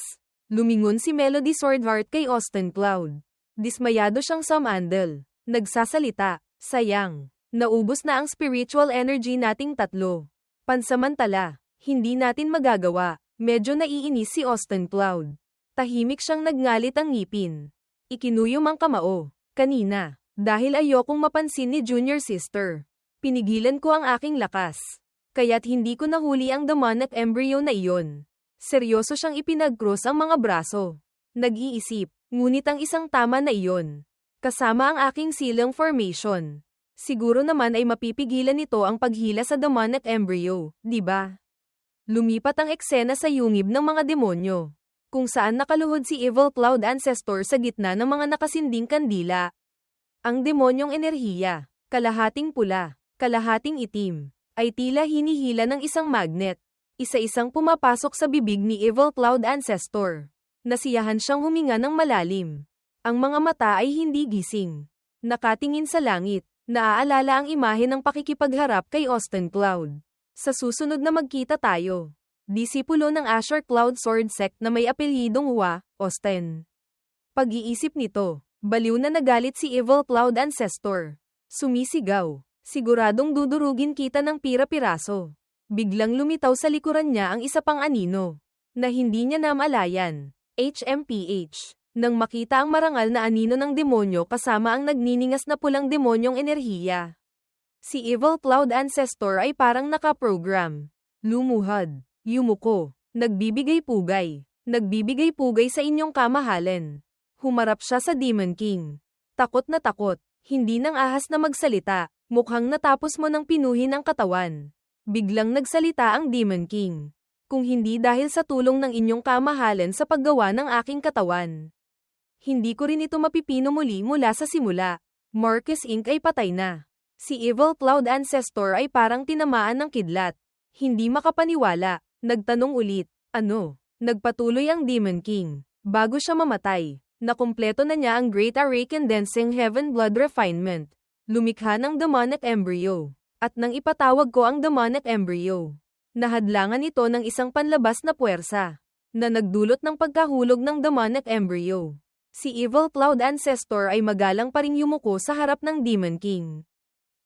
Lumingon si Melody Swordheart kay Austin Cloud. Dismayado siyang sumandal. Nagsasalita. Sayang. Naubos na ang spiritual energy nating tatlo. Pansamantala. Hindi natin magagawa. Medyo naiinis si Austin Cloud. Tahimik siyang nagngalit ang ngipin. Ikinuyom ang kamao. Kanina. Dahil ayokong mapansin ni Junior Sister. Pinigilan ko ang aking lakas. Kaya't hindi ko nahuli ang demonic embryo na iyon. Seryoso siyang ipinag-cross ang mga braso. Nag-iisip. Ngunit ang isang tama na iyon. Kasama ang aking silang formation. Siguro naman ay mapipigilan nito ang paghila sa demonic embryo, di ba? Lumipat ang eksena sa yungib ng mga demonyo, kung saan nakaluhod si Evil Cloud Ancestor sa gitna ng mga nakasinding kandila. Ang demonyong enerhiya, kalahating pula, kalahating itim, ay tila hinihila ng isang magnet. Isa-isang pumapasok sa bibig ni Evil Cloud Ancestor. Nasiyahan siyang huminga ng malalim. Ang mga mata ay hindi gising. Nakatingin sa langit, naaalala ang imahe ng pakikipagharap kay Austin Cloud. Sa susunod na magkita tayo. Disipulo ng Asher Cloud Sword Sect na may apelyidong Hua, Austin. Pag-iisip nito, baliw na nagalit si Evil Cloud Ancestor. Sumisigaw. Siguradong dudurugin kita ng pira-piraso. Biglang lumitaw sa likuran niya ang isa pang anino. Na hindi niya namalayan. HMPH. Nang makita ang marangal na anino ng demonyo kasama ang nagniningas na pulang demonyong enerhiya. Si Evil Cloud Ancestor ay parang nakaprogram. Lumuhad. Yumuko. Nagbibigay-pugay. Nagbibigay-pugay sa inyong kamahalan. Humarap siya sa Demon King. Takot na takot. Hindi nang ahas na magsalita. Mukhang natapos mo nang pinuhin ang katawan. Biglang nagsalita ang Demon King. Kung hindi dahil sa tulong ng inyong kamahalan sa paggawa ng aking katawan. Hindi ko rin ito mapipino muli mula sa simula. Marcus Inc. ay patay na. Si Evil Cloud Ancestor ay parang tinamaan ng kidlat. Hindi makapaniwala. Nagtanong ulit. Ano? Nagpatuloy ang Demon King. Bago siya mamatay, nakumpleto na niya ang Great Array Condensing Heaven Blood Refinement. Lumikha ng demonic embryo. At nang ipatawag ko ang demonic embryo, nahadlangan ito ng isang panlabas na puwersa na nagdulot ng pagkahulog ng demonic embryo. Si Evil Cloud Ancestor ay magalang pa ring yumuko sa harap ng Demon King.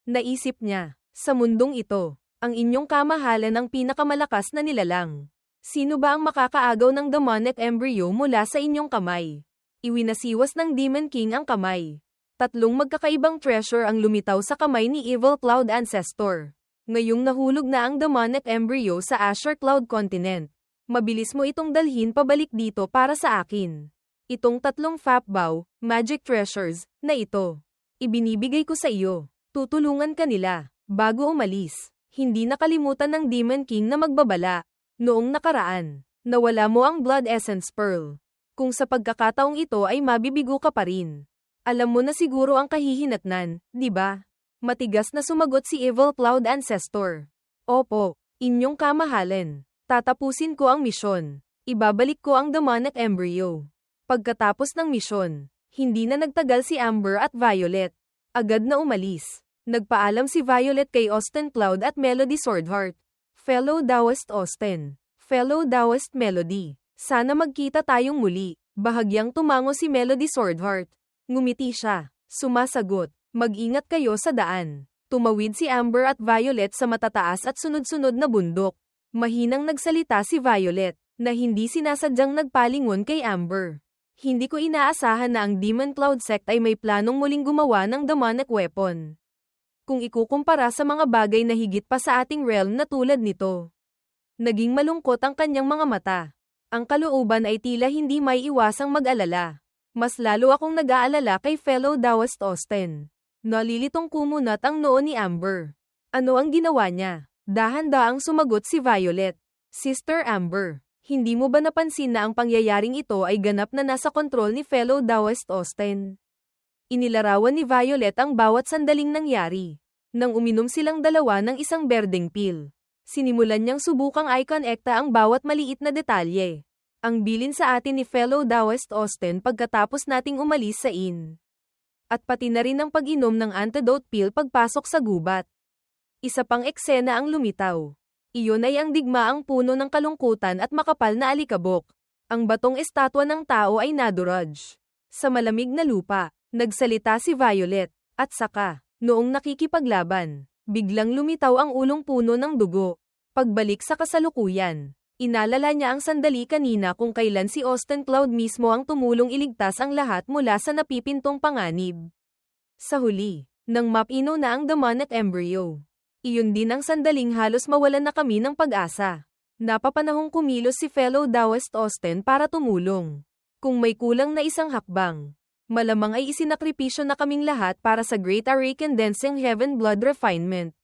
Naisip niya, sa mundong ito, ang inyong kamahalan ang pinakamalakas na nilalang. Sino ba ang makakaagaw ng demonic embryo mula sa inyong kamay? Iwinasiwas ng Demon King ang kamay. Tatlong magkakaibang treasure ang lumitaw sa kamay ni Evil Cloud Ancestor. Ngayong nahulog na ang demonic embryo sa Asher Cloud Continent. Mabilis mo itong dalhin pabalik dito para sa akin. Itong tatlong Fapbaw, magic treasures, na ito. Ibinibigay ko sa iyo. Tutulungan ka nila. Bago umalis, hindi nakalimutan ng Demon King na magbabala. Noong nakaraan, nawala mo ang Blood Essence Pearl. Kung sa pagkakataong ito ay mabibigo ka pa rin. Alam mo na siguro ang kahihinatnan, di ba? Matigas na sumagot si Evil Cloud Ancestor. Opo, inyong kamahalan. Tatapusin ko ang misyon. Ibabalik ko ang demonic embryo. Pagkatapos ng misyon, hindi na nagtagal si Amber at Violet. Agad na umalis. Nagpaalam si Violet kay Austin Cloud at Melody Swordheart. Fellow Daoist Austin. Fellow Daoist Melody. Sana magkita tayong muli. Bahagyang tumango si Melody Swordheart. Ngumiti siya. Sumasagot. Mag-ingat kayo sa daan. Tumawid si Amber at Violet sa matataas at sunod-sunod na bundok. Mahinang nagsalita si Violet, na hindi sinasadyang nagpalingon kay Amber. Hindi ko inaasahan na ang Demon Cloud Sect ay may planong muling gumawa ng demonic weapon. Kung ikukumpara sa mga bagay na higit pa sa ating realm na tulad nito. Naging malungkot ang kanyang mga mata. Ang kalooban ay tila hindi may iwasang mag-alala. Mas lalo akong nag-aalala kay fellow Daoist Austin. Nalilitong kumunat ang noo ni Amber. Ano ang ginawa niya? Dahan-daang sumagot si Violet. Sister Amber, hindi mo ba napansin na ang pangyayaring ito ay ganap na nasa kontrol ni fellow Daoist Austin? Inilarawan ni Violet ang bawat sandaling nangyari. Nang uminom silang dalawa ng isang berdeng pill. Sinimulan niyang subukang i-connecta ang bawat maliit na detalye. Ang bilin sa atin ni fellow Daoist Austin pagkatapos nating umalis sa inn. At pati na rin ang pag-inom ng antidote pill pagpasok sa gubat. Isa pang eksena ang lumitaw. Iyon ay ang digmaang puno ng kalungkutan at makapal na alikabok. Ang batong estatwa ng tao ay naduraj. Sa malamig na lupa, nagsalita si Violet, at saka, noong nakikipaglaban, biglang lumitaw ang ulong puno ng dugo. Pagbalik sa kasalukuyan, inalala niya ang sandali kanina kung kailan si Austin Cloud mismo ang tumulong iligtas ang lahat mula sa napipintong panganib. Sa huli, nang mapino na ang demonic embryo. Iyon din ang sandaling halos mawalan na kami ng pag-asa. Napapanahong kumilos si fellow Daoist Austin para tumulong. Kung may kulang na isang hakbang, malamang ay isinakripisyo na kaming lahat para sa Great Array Condensing Heaven Blood Refinement.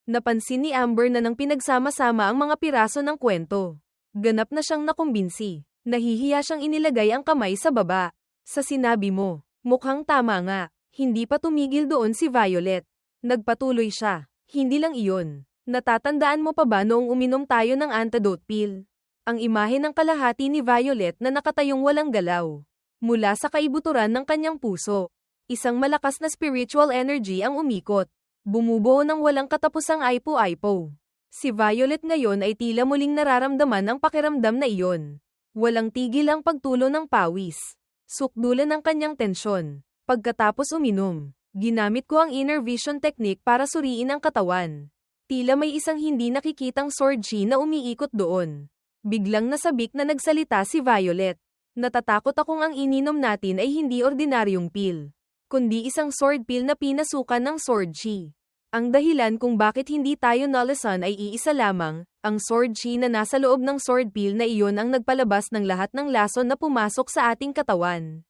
Napansin ni Amber na nang pinagsama-sama ang mga piraso ng kwento. Ganap na siyang nakumbinsi. Nahihiya siyang inilagay ang kamay sa baba. Sa sinabi mo, mukhang tama nga. Hindi pa tumigil doon si Violet. Nagpatuloy siya. Hindi lang iyon. Natatandaan mo pa ba noong uminom tayo ng antidote pill? Ang imahe ng kalahati ni Violet na nakatayong walang galaw. Mula sa kaibuturan ng kanyang puso. Isang malakas na spiritual energy ang umikot. Bumubuo ng walang katapusang aipo-aipo. Si Violet ngayon ay tila muling nararamdaman ang pakiramdam na iyon. Walang tigil ang pagtulo ng pawis. Sukdulan ang kanyang tensyon. Pagkatapos uminom, ginamit ko ang inner vision technique para suriin ang katawan. Tila may isang hindi nakikitang sword chi na umiikot doon. Biglang nasabik na nagsalita si Violet. Natatakot akong ang ininom natin ay hindi ordinaryong pill, kundi isang sword pill na pinasukan ng sword chi. Ang dahilan kung bakit hindi tayo nalasan ay iisa lamang, ang sword chi na nasa loob ng sword pill na iyon ang nagpalabas ng lahat ng lason na pumasok sa ating katawan.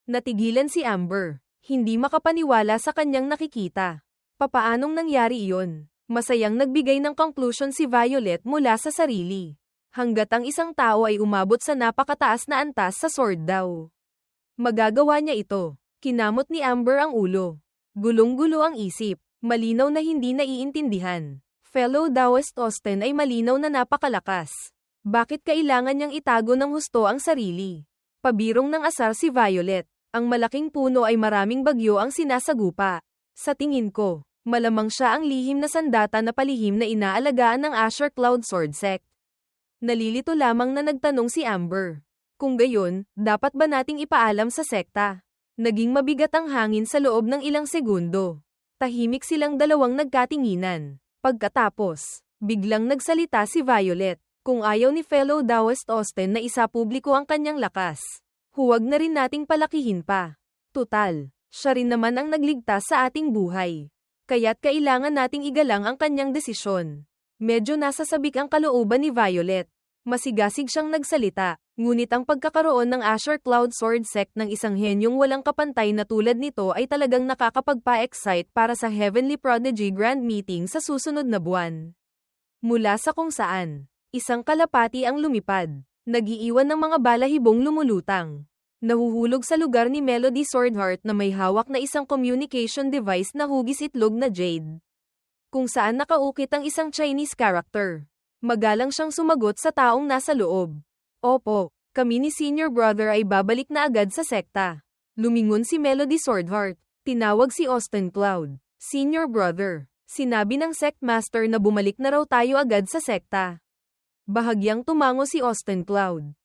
Natigilan si Amber, hindi makapaniwala sa kanyang nakikita. Papaanong nangyari iyon? Masayang nagbigay ng conclusion si Violet mula sa sarili. Hanggat ang isang tao ay umabot sa napakataas na antas sa sword daw. Magagawa niya ito. Kinamot ni Amber ang ulo. Gulong-gulo ang isip. Malinaw na hindi naiintindihan. Fellow Daoist Austin ay malinaw na napakalakas. Bakit kailangan niyang itago ng husto ang sarili? Pabirong ng asar si Violet. Ang malaking puno ay maraming bagyo ang sinasagupa. Sa tingin ko, malamang siya ang lihim na sandata na palihim na inaalagaan ng Asher Cloud Sword Sect. Nalilito lamang na nagtanong si Amber. Kung gayon, dapat ba nating ipaalam sa sekta? Naging mabigat ang hangin sa loob ng ilang segundo. Tahimik silang dalawang nagkatinginan. Pagkatapos, biglang nagsalita si Violet. Kung ayaw ni fellow Daoist Austin na isapubliko ang kanyang lakas, huwag na rin nating palakihin pa. Tutal, siya rin naman ang nagligtas sa ating buhay. Kaya't kailangan nating igalang ang kanyang desisyon. Medyo nasasabik ang kalooban ni Violet. Masigasig siyang nagsalita, ngunit ang pagkakaroon ng Asher Cloud Sword Sect ng isang henyong walang kapantay na tulad nito ay talagang nakakapagpa-excite para sa Heavenly Prodigy Grand Meeting sa susunod na buwan. Mula sa kung saan, isang kalapati ang lumipad, nag-iiwan ng mga balahibong lumulutang. Nahuhulog sa lugar ni Melody Swordheart na may hawak na isang communication device na hugis itlog na jade. Kung saan nakaukit ang isang Chinese character. Magalang siyang sumagot sa taong nasa loob. Opo, kami ni Senior Brother ay babalik na agad sa sekta. Lumingon si Melody Swordheart. Tinawag si Austin Cloud. Senior Brother. Sinabi ng Sect Master na bumalik na raw tayo agad sa sekta. Bahagyang tumango si Austin Cloud.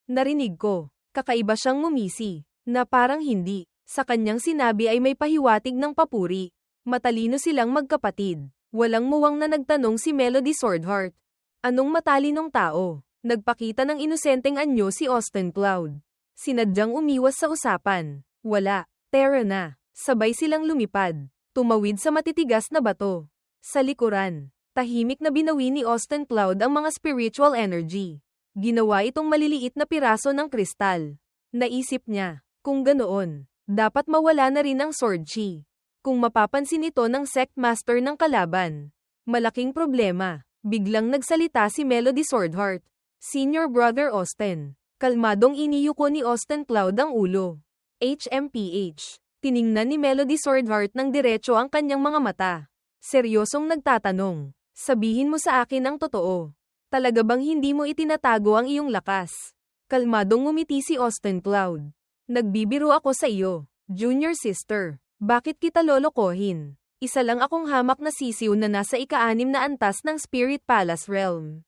Narinig ko. Kakaiba siyang ngumisi. Na parang hindi. Sa kanyang sinabi ay may pahiwatig ng papuri. Matalino silang magkapatid. Walang muwang na nagtanong si Melody Swordheart. Anong matalinong tao? Nagpakita ng inosenteng anyo si Austin Cloud. Sinadyang umiwas sa usapan. Wala. Tara na. Sabay silang lumipad. Tumawid sa matitigas na bato. Sa likuran, tahimik na binawi ni Austin Cloud ang mga spiritual energy. Ginawa itong maliliit na piraso ng kristal. Naisip niya, kung ganoon, dapat mawala na rin ang sword chi. Kung mapapansin ito ng sect master ng kalaban, malaking problema. Biglang nagsalita si Melody Swordheart. Senior Brother Austin. Kalmadong iniyuko ni Austin Cloud ang ulo. HMPH. Tiningnan ni Melody Swordheart ng diretso ang kanyang mga mata. Seryosong nagtatanong. Sabihin mo sa akin ang totoo. Talaga bang hindi mo itinatago ang iyong lakas? Kalmadong ngumiti si Austin Cloud. Nagbibiro ako sa iyo, junior sister. Bakit kita lolokohin? Isa lang akong hamak na sisiw na nasa ika-6 na antas ng Spirit Palace Realm.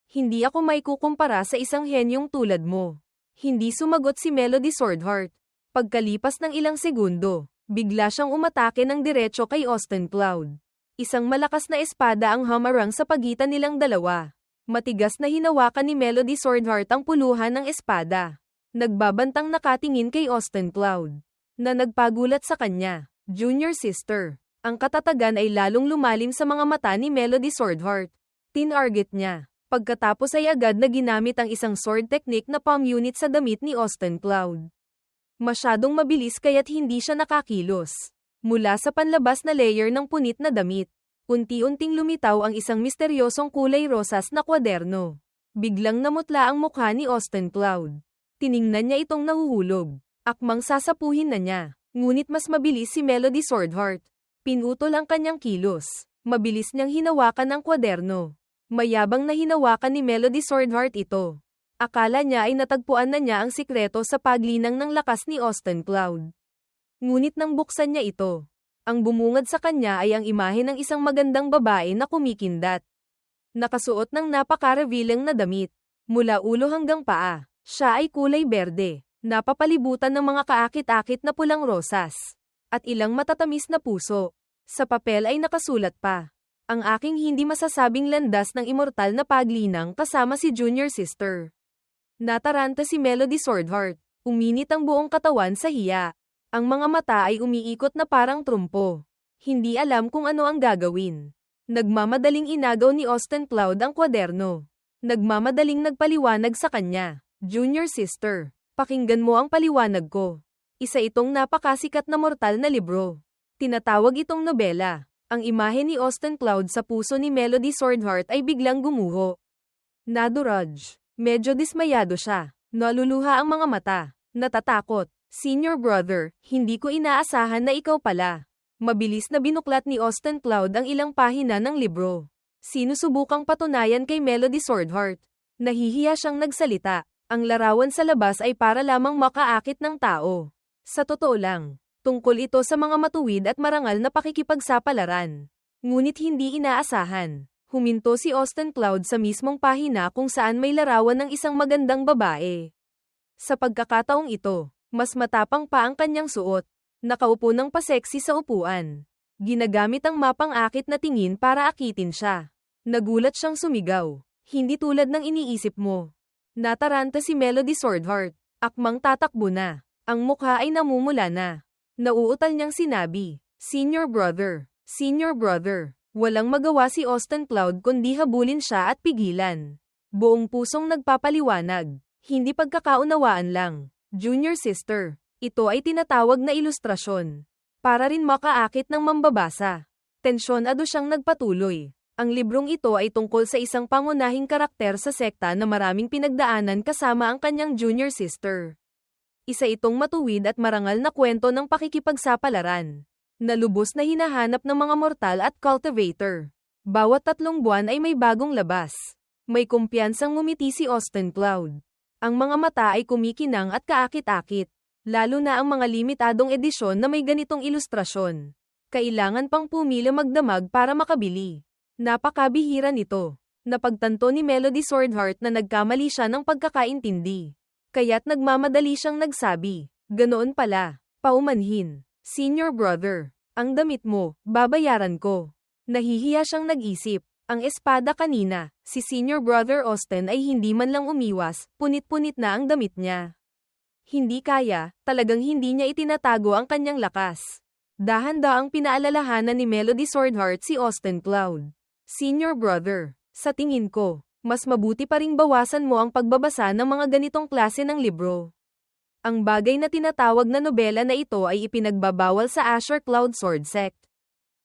Hindi ako may kukumpara sa isang henyong tulad mo. Hindi sumagot si Melody Swordheart. Pagkalipas ng ilang segundo, bigla siyang umatake ng diretso kay Austin Cloud. Isang malakas na espada ang hamarang sa pagitan nilang dalawa. Matigas na hinawakan ni Melody Swordheart ang puluhan ng espada. Nagbabantang nakatingin kay Austin Cloud, na nagpagulat sa kanya. Junior sister. Ang katatagan ay lalong lumalim sa mga mata ni Melody Swordheart. Tinarget niya. Pagkatapos ay agad na ginamit ang isang sword technique na palm unit sa damit ni Austin Cloud. Masyadong mabilis kaya't hindi siya nakakilos. Mula sa panlabas na layer ng punit na damit, unti-unting lumitaw ang isang misteryosong kulay rosas na kwaderno. Biglang namutla ang mukha ni Austin Cloud. Tiningnan niya itong nahuhulog. Akmang sasapuhin na niya. Ngunit mas mabilis si Melody Swordheart. Pinutol ang kanyang kilos. Mabilis niyang hinawakan ang kwaderno. Mayabang na hinawakan ni Melody Swordheart ito. Akala niya ay natagpuan na niya ang sikreto sa paglinang ng lakas ni Austin Cloud. Ngunit nang buksan niya ito, ang bumungad sa kanya ay ang imahe ng isang magandang babae na kumikindat. Nakasuot ng napaka-revealing na damit. Mula ulo hanggang paa, siya ay kulay berde, napapalibutan ng mga kaakit-akit na pulang rosas, at ilang matatamis na puso. Sa papel ay nakasulat pa, ang aking hindi masasabing landas ng immortal na paglinang kasama si junior sister. Nataranta si Melody Swordheart. Uminit ang buong katawan sa hiya. Ang mga mata ay umiikot na parang trumpo. Hindi alam kung ano ang gagawin. Nagmamadaling inagaw ni Austin Cloud ang kwaderno. Nagmamadaling nagpaliwanag sa kanya. Junior sister, pakinggan mo ang paliwanag ko. Isa itong napakasikat na mortal na libro. Tinatawag itong nobela. Ang imahe ni Austin Cloud sa puso ni Melody Swordheart ay biglang gumuho. Naduraj. Medyo dismayado siya. Naluluha ang mga mata. Natatakot. Senior brother, hindi ko inaasahan na ikaw pala. Mabilis na binuklat ni Austin Cloud ang ilang pahina ng libro. Sinusubukang patunayan kay Melody Swordheart. Nahihiya siyang nagsalita. Ang larawan sa labas ay para lamang makaakit ng tao. Sa totoo lang, tungkol ito sa mga matuwid at marangal na pakikipagsapalaran. Ngunit hindi inaasahan. Huminto si Austin Cloud sa mismong pahina kung saan may larawan ng isang magandang babae. Sa pagkakataong ito, mas matapang pa ang kanyang suot. Nakaupo ng paseksi sa upuan. Ginagamit ang mapang-akit na tingin para akitin siya. Nagulat siyang sumigaw. Hindi tulad ng iniisip mo. Nataranta si Melody Swordheart. Akmang tatakbo na. Ang mukha ay namumula na. Nauutal niyang sinabi, Senior brother. Walang magawa si Austin Cloud kundi habulin siya at pigilan. Buong pusong nagpapaliwanag. Hindi pagkakaunawaan lang. Junior sister. Ito ay tinatawag na ilustrasyon. Para rin makaakit ng mambabasa. Tensyonado siyang nagpatuloy. Ang librong ito ay tungkol sa isang pangunahing karakter sa sekta na maraming pinagdaanan kasama ang kanyang junior sister. Isa itong matuwid at marangal na kwento ng pakikipagsapalaran. Na lubos na hinahanap ng mga mortal at cultivator. Bawat 3 buwan ay may bagong labas. May kumpiyansang ngumiti si Austin Cloud. Ang mga mata ay kumikinang at kaakit-akit. Lalo na ang mga limitadong edisyon na may ganitong ilustrasyon. Kailangan pang pumila magdamag para makabili. Napakabihira nito. Napagtanto ni Melody Swordheart na nagkamali siya ng pagkakaintindi. Kaya't nagmamadali siyang nagsabi, ganoon pala, paumanhin. Senior brother, ang damit mo, babayaran ko. Nahihiya siyang nag-isip. Ang espada kanina, si Senior Brother Austin ay hindi man lang umiwas, punit-punit na ang damit niya. Hindi kaya, talagang hindi niya itinatago ang kanyang lakas. Dahan-daang pinaalalahanan ni Melody Swordheart si Austin Cloud. Senior brother, sa tingin ko, mas mabuti pa ring bawasan mo ang pagbabasa ng mga ganitong klase ng libro. Ang bagay na tinatawag na nobela na ito ay ipinagbabawal sa Azure Cloud Sword Sect.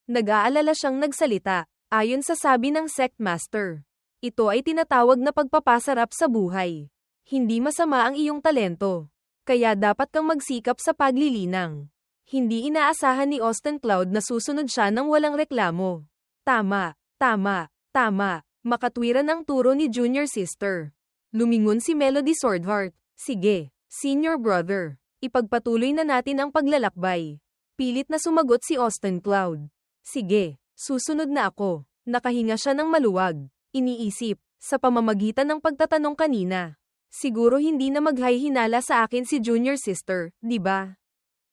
Nag-aalala siyang nagsalita, ayon sa sabi ng Sect Master. Ito ay tinatawag na pagpapasarap sa buhay. Hindi masama ang iyong talento. Kaya dapat kang magsikap sa paglilinang. Hindi inaasahan ni Austin Cloud na susunod siya ng walang reklamo. Tama. Tama, makatwiran ang turo ni Junior Sister. Lumingon si Melody Swordheart. Sige, Senior Brother. Ipagpatuloy na natin ang paglalakbay. Pilit na sumagot si Austin Cloud. Sige, susunod na ako. Nakahinga siya ng maluwag. Iniisip, sa pamamagitan ng pagtatanong kanina. Siguro hindi na maghay-hinala sa akin si Junior Sister, di ba?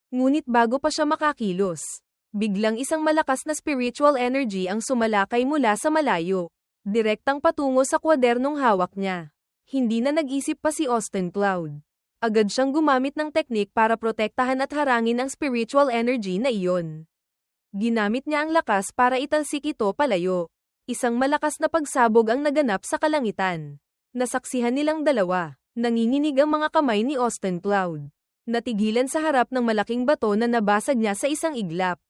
Ngunit bago pa siya makakilos, biglang isang malakas na spiritual energy ang sumalakay mula sa malayo. Direktang patungo sa kwadernong hawak niya. Hindi na nag-isip pa si Austin Cloud. Agad siyang gumamit ng teknik para protektahan at harangin ang spiritual energy na iyon. Ginamit niya ang lakas para italsik ito palayo. Isang malakas na pagsabog ang naganap sa kalangitan. Nasaksihan nilang dalawa. Nanginginig ang mga kamay ni Austin Cloud. Natigilan sa harap ng malaking bato na nabasag niya sa isang iglap.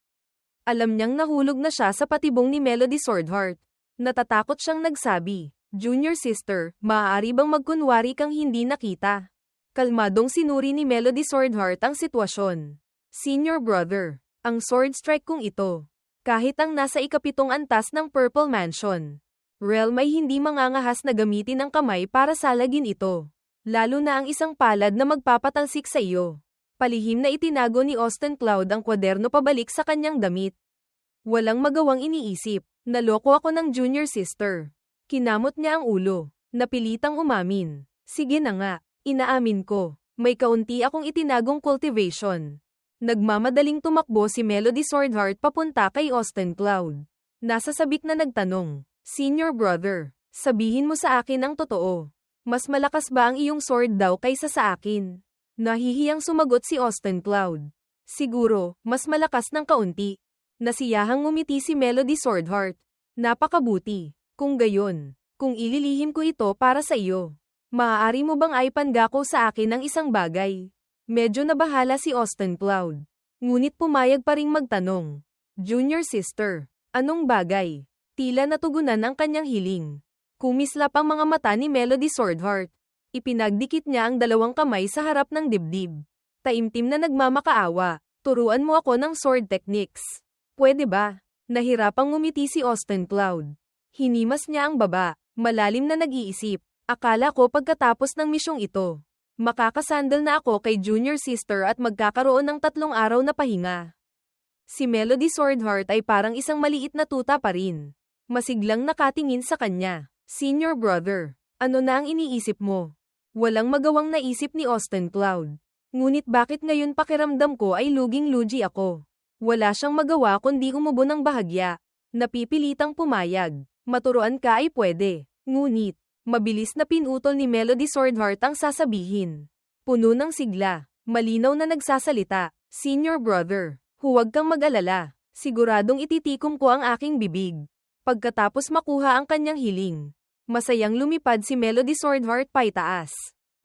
Alam niyang nahulog na siya sa patibong ni Melody Swordheart. Natatakot siyang nagsabi, Junior Sister, maaari bang magkunwari kang hindi nakita? Kalmadong sinuri ni Melody Swordheart ang sitwasyon. Senior Brother, ang sword strike kong ito. Kahit ang nasa ikapitong antas ng Purple Mansion. Realm ay hindi mangangahas na gamitin ang kamay para salagin ito. Lalo na ang isang palad na magpapatalsik sa iyo. Palihim na itinago ni Austin Cloud ang kwaderno pabalik sa kanyang damit. Walang magawang iniisip. Naloko ako ng Junior Sister. Kinamot niya ang ulo. Napilitang umamin. Sige na nga, inaamin ko. May kaunti akong itinagong cultivation. Nagmamadaling tumakbo si Melody Swordheart papunta kay Austin Cloud. Nasa sabik na nagtanong, Senior Brother, sabihin mo sa akin ang totoo. Mas malakas ba ang iyong sword daw kaysa sa akin? Nahihiyang sumagot si Austin Cloud. Siguro, mas malakas ng kaunti. Nasiyahang ngumiti si Melody Swordheart. Napakabuti. Kung gayon, kung ililihim ko ito para sa iyo, maaari mo bang aipangako sa akin ng isang bagay? Medyo nabahala si Austin Cloud. Ngunit pumayag pa ring magtanong. Junior Sister, anong bagay? Tila natugunan ang kanyang hiling. Kumislap ang mga mata ni Melody Swordheart. Ipinagdikit niya ang dalawang kamay sa harap ng dibdib. Taimtim na nagmamakaawa. Turuan mo ako ng sword techniques. Pwede ba? Nahirapang ngumiti si Austin Cloud. Hinimas niya ang baba. Malalim na nag-iisip. Akala ko pagkatapos ng misyong ito, makakasandal na ako kay Junior Sister at magkakaroon ng 3 araw na pahinga. Si Melody Swordheart ay parang isang maliit na tuta pa rin. Masiglang nakatingin sa kanya. Senior Brother, ano na ang iniisip mo? Walang magawang naisip ni Austin Cloud. Ngunit bakit ngayon pakiramdam ko ay luging-lugi ako? Wala siyang magawa kundi umubo ng bahagya. Napipilitang pumayag. Maturuan ka ay pwede. Ngunit, mabilis na pinutol ni Melody Swordheart ang sasabihin. Puno ng sigla. Malinaw na nagsasalita. Senior Brother, huwag kang mag-alala. Siguradong ititikom ko ang aking bibig. Pagkatapos makuha ang kanyang hiling, masayang lumipad si Melody Swordheart paitaas.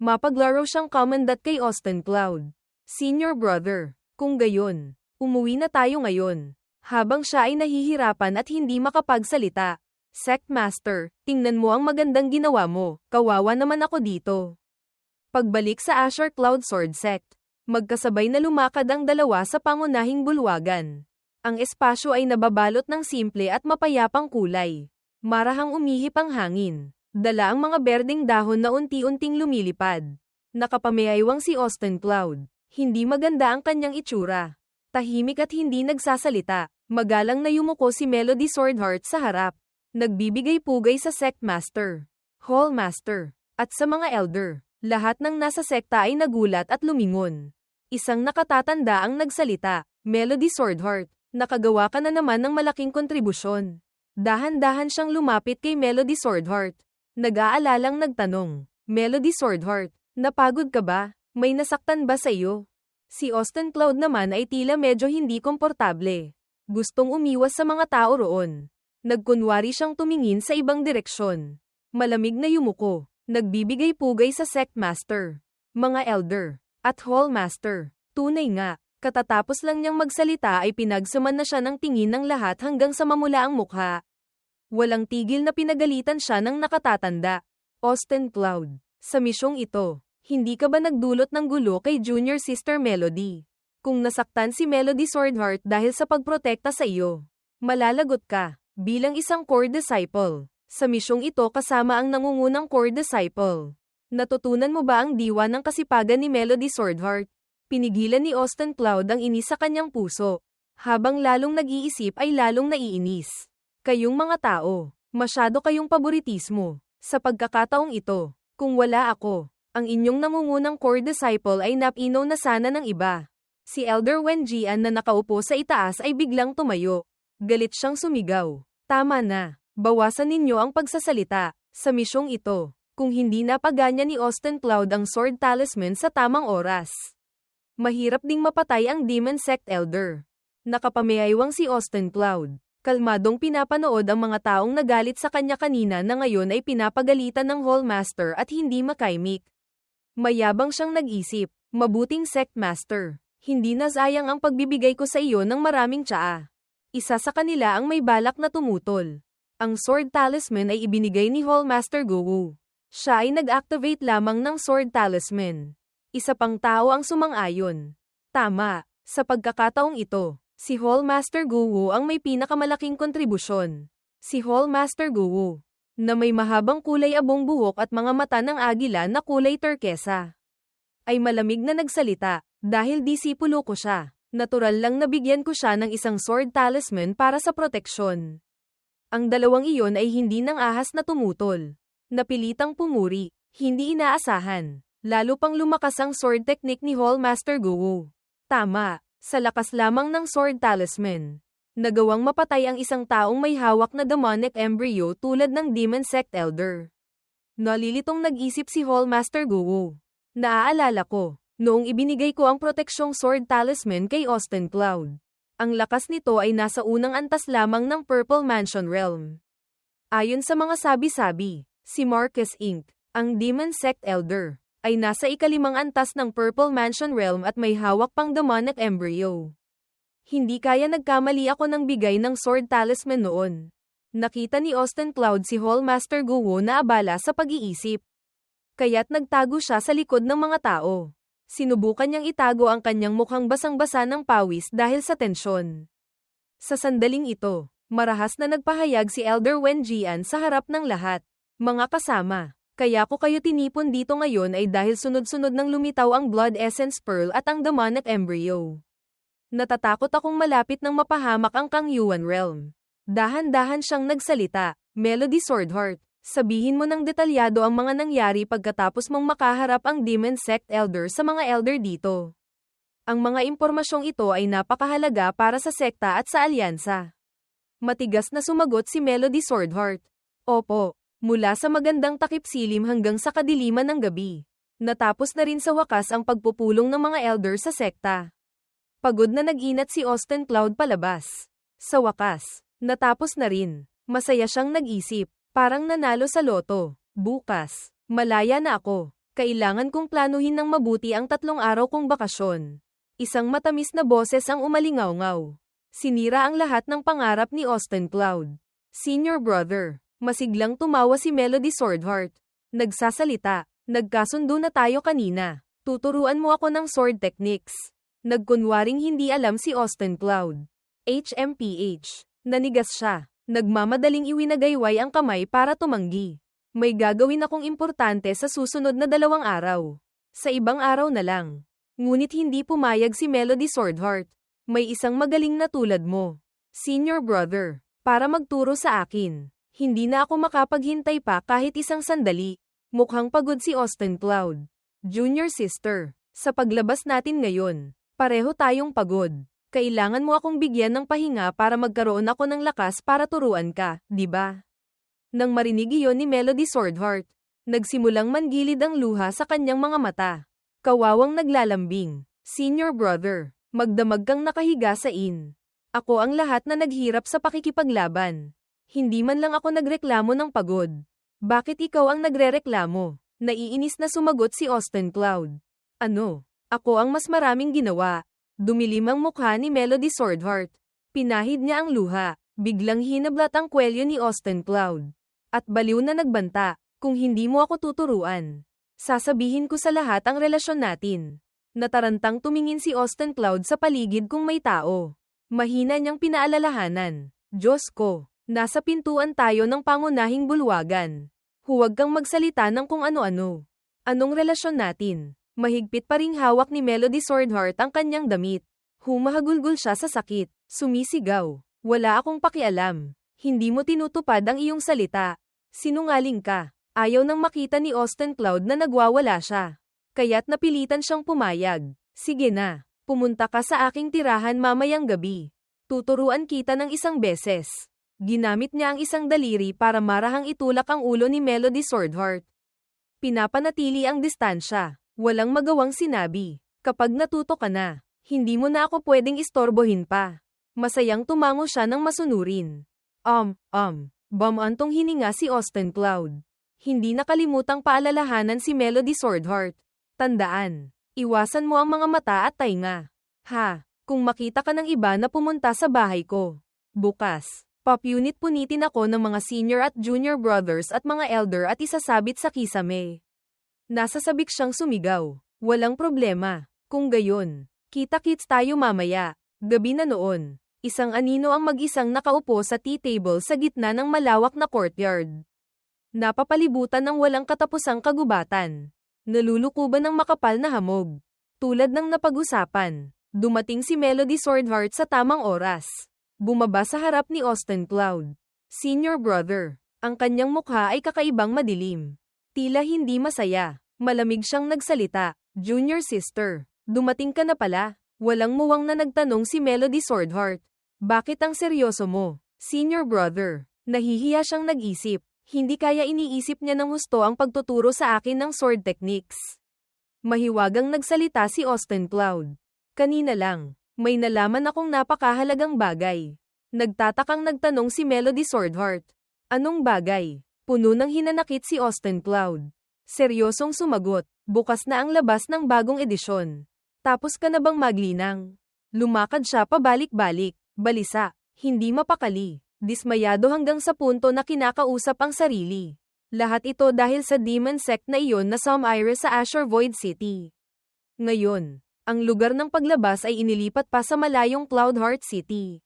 Mapaglaro siyang commandant kay Austin Cloud. Senior Brother, kung gayon, umuwi na tayo ngayon. Habang siya ay nahihirapan at hindi makapagsalita. Sect Master, tingnan mo ang magandang ginawa mo, kawawa naman ako dito. Pagbalik sa Azure Cloud Sword Sect, magkasabay na lumakad ang dalawa sa pangunahing bulwagan. Ang espasyo ay nababalot ng simple at mapayapang kulay. Marahang umihip ang hangin. Dala ang mga berdeng dahon na unti-unting lumilipad. Nakapameaywang si Austin Cloud. Hindi maganda ang kanyang itsura. Tahimik at hindi nagsasalita. Magalang na yumuko si Melody Swordheart sa harap. Nagbibigay pugay sa Sect Master, Hall Master, at sa mga Elder. Lahat ng nasa sekta ay nagulat at lumingon. Isang nakatatanda ang nagsalita, Melody Swordheart, nakagawa ka na naman ng malaking kontribusyon. Dahan-dahan siyang lumapit kay Melody Swordheart. Nag-aalalang nagtanong, Melody Swordheart, napagod ka ba? May nasaktan ba sa iyo? Si Austin Cloud naman ay tila medyo hindi komportable. Gustong umiwas sa mga tao roon. Nagkunwari siyang tumingin sa ibang direksyon. Malamig na yumuko. Nagbibigay pugay sa Sect Master, mga Elder, at Hall Master. Tunay nga, katatapos lang niyang magsalita ay pinagsaman na siya ng tingin ng lahat hanggang sa mamula ang mukha. Walang tigil na pinagalitan siya ng nakatatanda. Austin Cloud, sa misyong ito, hindi ka ba nagdulot ng gulo kay Junior Sister Melody? Kung nasaktan si Melody Swordheart dahil sa pagprotekta sa iyo, malalagot ka. Bilang isang core disciple, Sa misyong ito kasama ang nangungunang core disciple. Natutunan mo ba ang diwa ng kasipagan ni Melody Swordheart? Pinigilan ni Austin Cloud ang inis sa kanyang puso. Habang lalong nag-iisip ay lalong naiinis. Kayong mga tao, masyado kayong paboritismo. Sa pagkakataong ito, kung wala ako, ang inyong nangungunang core disciple ay napinaw na sana ng iba. Si Elder Wen Jian na nakaupo sa itaas ay biglang tumayo. Galit siyang sumigaw. Tama na, bawasan ninyo ang pagsasalita. Sa misyong ito, kung hindi napaganya ni Austin Cloud ang Sword Talisman sa tamang oras, mahirap ding mapatay ang Demon Sect Elder. Nakapamayaiwang si Austin Cloud. Kalmadong pinapanood ang mga taong nagalit sa kanya kanina na ngayon ay pinapagalitan ng Hall Master at hindi makaimik. Mayabang siyang nag-isip, mabuting Sect Master. Hindi na sayang ang pagbibigay ko sa iyo ng maraming tsaa. Isa sa kanila ang may balak na tumutol. Ang Sword Talisman ay ibinigay ni Hall Master Guwu. Siya ay nag-activate lamang ng Sword Talisman. Isa pang tao ang sumang-ayon. Tama, sa pagkakataong ito, si Hall Master Guwu ang may pinakamalaking kontribusyon. Si Hall Master Guwu, na may mahabang kulay abong buhok at mga mata ng agila na kulay turkesa, ay malamig na nagsalita. Dahil disipulo ko siya, natural lang nabigyan ko siya ng isang Sword Talisman para sa proteksyon. Ang dalawang iyon ay hindi nang ahas na tumutol. Napilitang pumuri, hindi inaasahan. Lalo pang lumakas ang sword technique ni Hall Master Guwu. Tama, sa lakas lamang ng Sword Talisman, nagawang mapatay ang isang taong may hawak na demonic embryo tulad ng Demon Sect Elder. Nalilitong nag-isip si Hall Master Guwu. Naaalala ko, noong ibinigay ko ang proteksyong Sword Talisman kay Austin Cloud. Ang lakas nito ay nasa unang antas lamang ng Purple Mansion Realm. Ayon sa mga sabi-sabi, si Marcus Inc., ang Demon Sect Elder, ay nasa ikalimang antas ng Purple Mansion Realm at may hawak pang demonic embryo. Hindi kaya nagkamali ako ng bigay ng Sword Talisman noon. Nakita ni Austin Cloud si Hall Master Guwu na abala sa pag-iisip. Kaya't nagtago siya sa likod ng mga tao. Sinubukan niyang itago ang kanyang mukhang basang-basa ng pawis dahil sa tensyon. Sa sandaling ito, marahas na nagpahayag si Elder Wen Jian sa harap ng lahat. Mga kasama, kaya ko kayo tinipon dito ngayon ay dahil sunod-sunod nang lumitaw ang Blood Essence Pearl at ang demonic embryo. Natatakot akong malapit nang mapahamak ang Kangyuan Realm. Dahan-dahan siyang nagsalita, Melody Swordheart. Sabihin mo ng detalyado ang mga nangyari pagkatapos mong makaharap ang Demon Sect Elder sa mga elder dito. Ang mga impormasyong ito ay napakahalaga para sa sekta at sa alyansa. Matigas na sumagot si Melody Swordheart. Opo, mula sa magandang takip silim hanggang sa kadiliman ng gabi. Natapos na rin sa wakas ang pagpupulong ng mga elder sa sekta. Pagod na nag-inat si Austin Cloud palabas. Sa wakas, natapos na rin. Masaya siyang nag-isip. Parang nanalo sa loto. Bukas, malaya na ako. Kailangan kong planuhin ng mabuti ang 3 araw kong bakasyon. Isang matamis na boses ang umalingaw-ngaw. Sinira ang lahat ng pangarap ni Austin Cloud. Senior brother, masiglang tumawa si Melody Swordheart. Nagsasalita, nagkasundo na tayo kanina. Tuturuan mo ako ng sword techniques. Nagkunwaring hindi alam si Austin Cloud. HMPH. Nanigas siya. Nagmamadaling iwinagayway ang kamay para tumanggi. May gagawin akong importante sa susunod na 2 araw. Sa ibang araw na lang. Ngunit hindi pumayag si Melody Swordheart. May isang magaling na tulad mo, senior brother, para magturo sa akin. Hindi na ako makapaghintay pa kahit isang sandali. Mukhang pagod si Austin Cloud. Junior sister, sa paglabas natin ngayon, pareho tayong pagod. Kailangan mo akong bigyan ng pahinga para magkaroon ako ng lakas para turuan ka, di ba? Nang marinig iyon ni Melody Swordheart, nagsimulang mangilid ang luha sa kanyang mga mata. Kawawang naglalambing. Senior brother, magdamag kang nakahiga sa in. Ako ang lahat na naghirap sa pakikipaglaban. Hindi man lang ako nagreklamo ng pagod. Bakit ikaw ang nagrereklamo? Naiinis na sumagot si Austin Cloud. Ano? Ako ang mas maraming ginawa. Dumilim ang mukha ni Melody Swordheart. Pinahid niya ang luha. Biglang hinablat ang kwelyo ni Austin Cloud. At baliw na nagbanta, kung hindi mo ako tuturuan, sasabihin ko sa lahat ang relasyon natin. Natarantang tumingin si Austin Cloud sa paligid kung may tao. Mahina niyang pinaalalahanan. Diyos ko, Nasa pintuan tayo ng pangunahing bulwagan. Huwag kang magsalita ng kung ano-ano. Anong relasyon natin? Mahigpit pa ring hawak ni Melody Swordheart ang kanyang damit. Humahagulgol siya sa sakit. Sumisigaw. Wala akong pakialam. Hindi mo tinutupad ang iyong salita. Sinungaling ka. Ayaw nang makita ni Austin Cloud na nagwawala siya. Kaya't napilitan siyang pumayag. Sige na. Pumunta ka sa aking tirahan mamayang gabi. Tuturuan kita ng isang beses. Ginamit niya ang isang daliri para marahang itulak ang ulo ni Melody Swordheart. Pinapanatili ang distansya. Walang magawang sinabi. Kapag natuto ka na, hindi mo na ako pwedeng istorbohin pa. Masayang tumango siya ng masunurin. Bumantong hininga si Austin Cloud. Hindi nakalimutang paalalahanan si Melody Swordheart. Tandaan, iwasan mo ang mga mata at tainga. Kung makita ka ng iba na pumunta sa bahay ko. Bukas. Punitin ako ng mga senior at junior brothers at mga elder at isasabit sa kisame. Nasasabik siyang sumigaw. Walang problema. Kung gayon, kita-kits tayo mamaya. Gabi na noon. Isang anino ang mag-isang nakaupo sa tea table sa gitna ng malawak na courtyard. Napapalibutan ng walang katapusang kagubatan. Nalulukuban ng makapal na hamog. Tulad ng napag-usapan, dumating si Melody Swordheart sa tamang oras. Bumaba sa harap ni Austin Cloud. Senior brother. Ang kanyang mukha ay kakaibang madilim. Tila hindi masaya. Malamig siyang nagsalita. Junior sister. Dumating ka na pala. Walang muwang na nagtanong si Melody Swordheart. Bakit ang seryoso mo? Senior brother. Nahihiya siyang nag-isip. Hindi kaya iniisip niya ng husto ang pagtuturo sa akin ng sword techniques. Mahiwagang nagsalita si Austin Cloud. Kanina lang. May nalaman akong napakahalagang bagay. Nagtatakang nagtanong si Melody Swordheart. Anong bagay? Puno ng hinanakit si Austin Cloud. Seryosong sumagot. Bukas na ang labas ng bagong edisyon. Tapos ka na bang maglinang? Lumakad siya pabalik-balik. Balisa. Hindi mapakali. Dismayado hanggang sa punto na kinakausap ang sarili. Lahat ito dahil sa demon sect na iyon na Iris sa Azure Void City. Ngayon, ang lugar ng paglabas ay inilipat pa sa malayong Cloudheart City.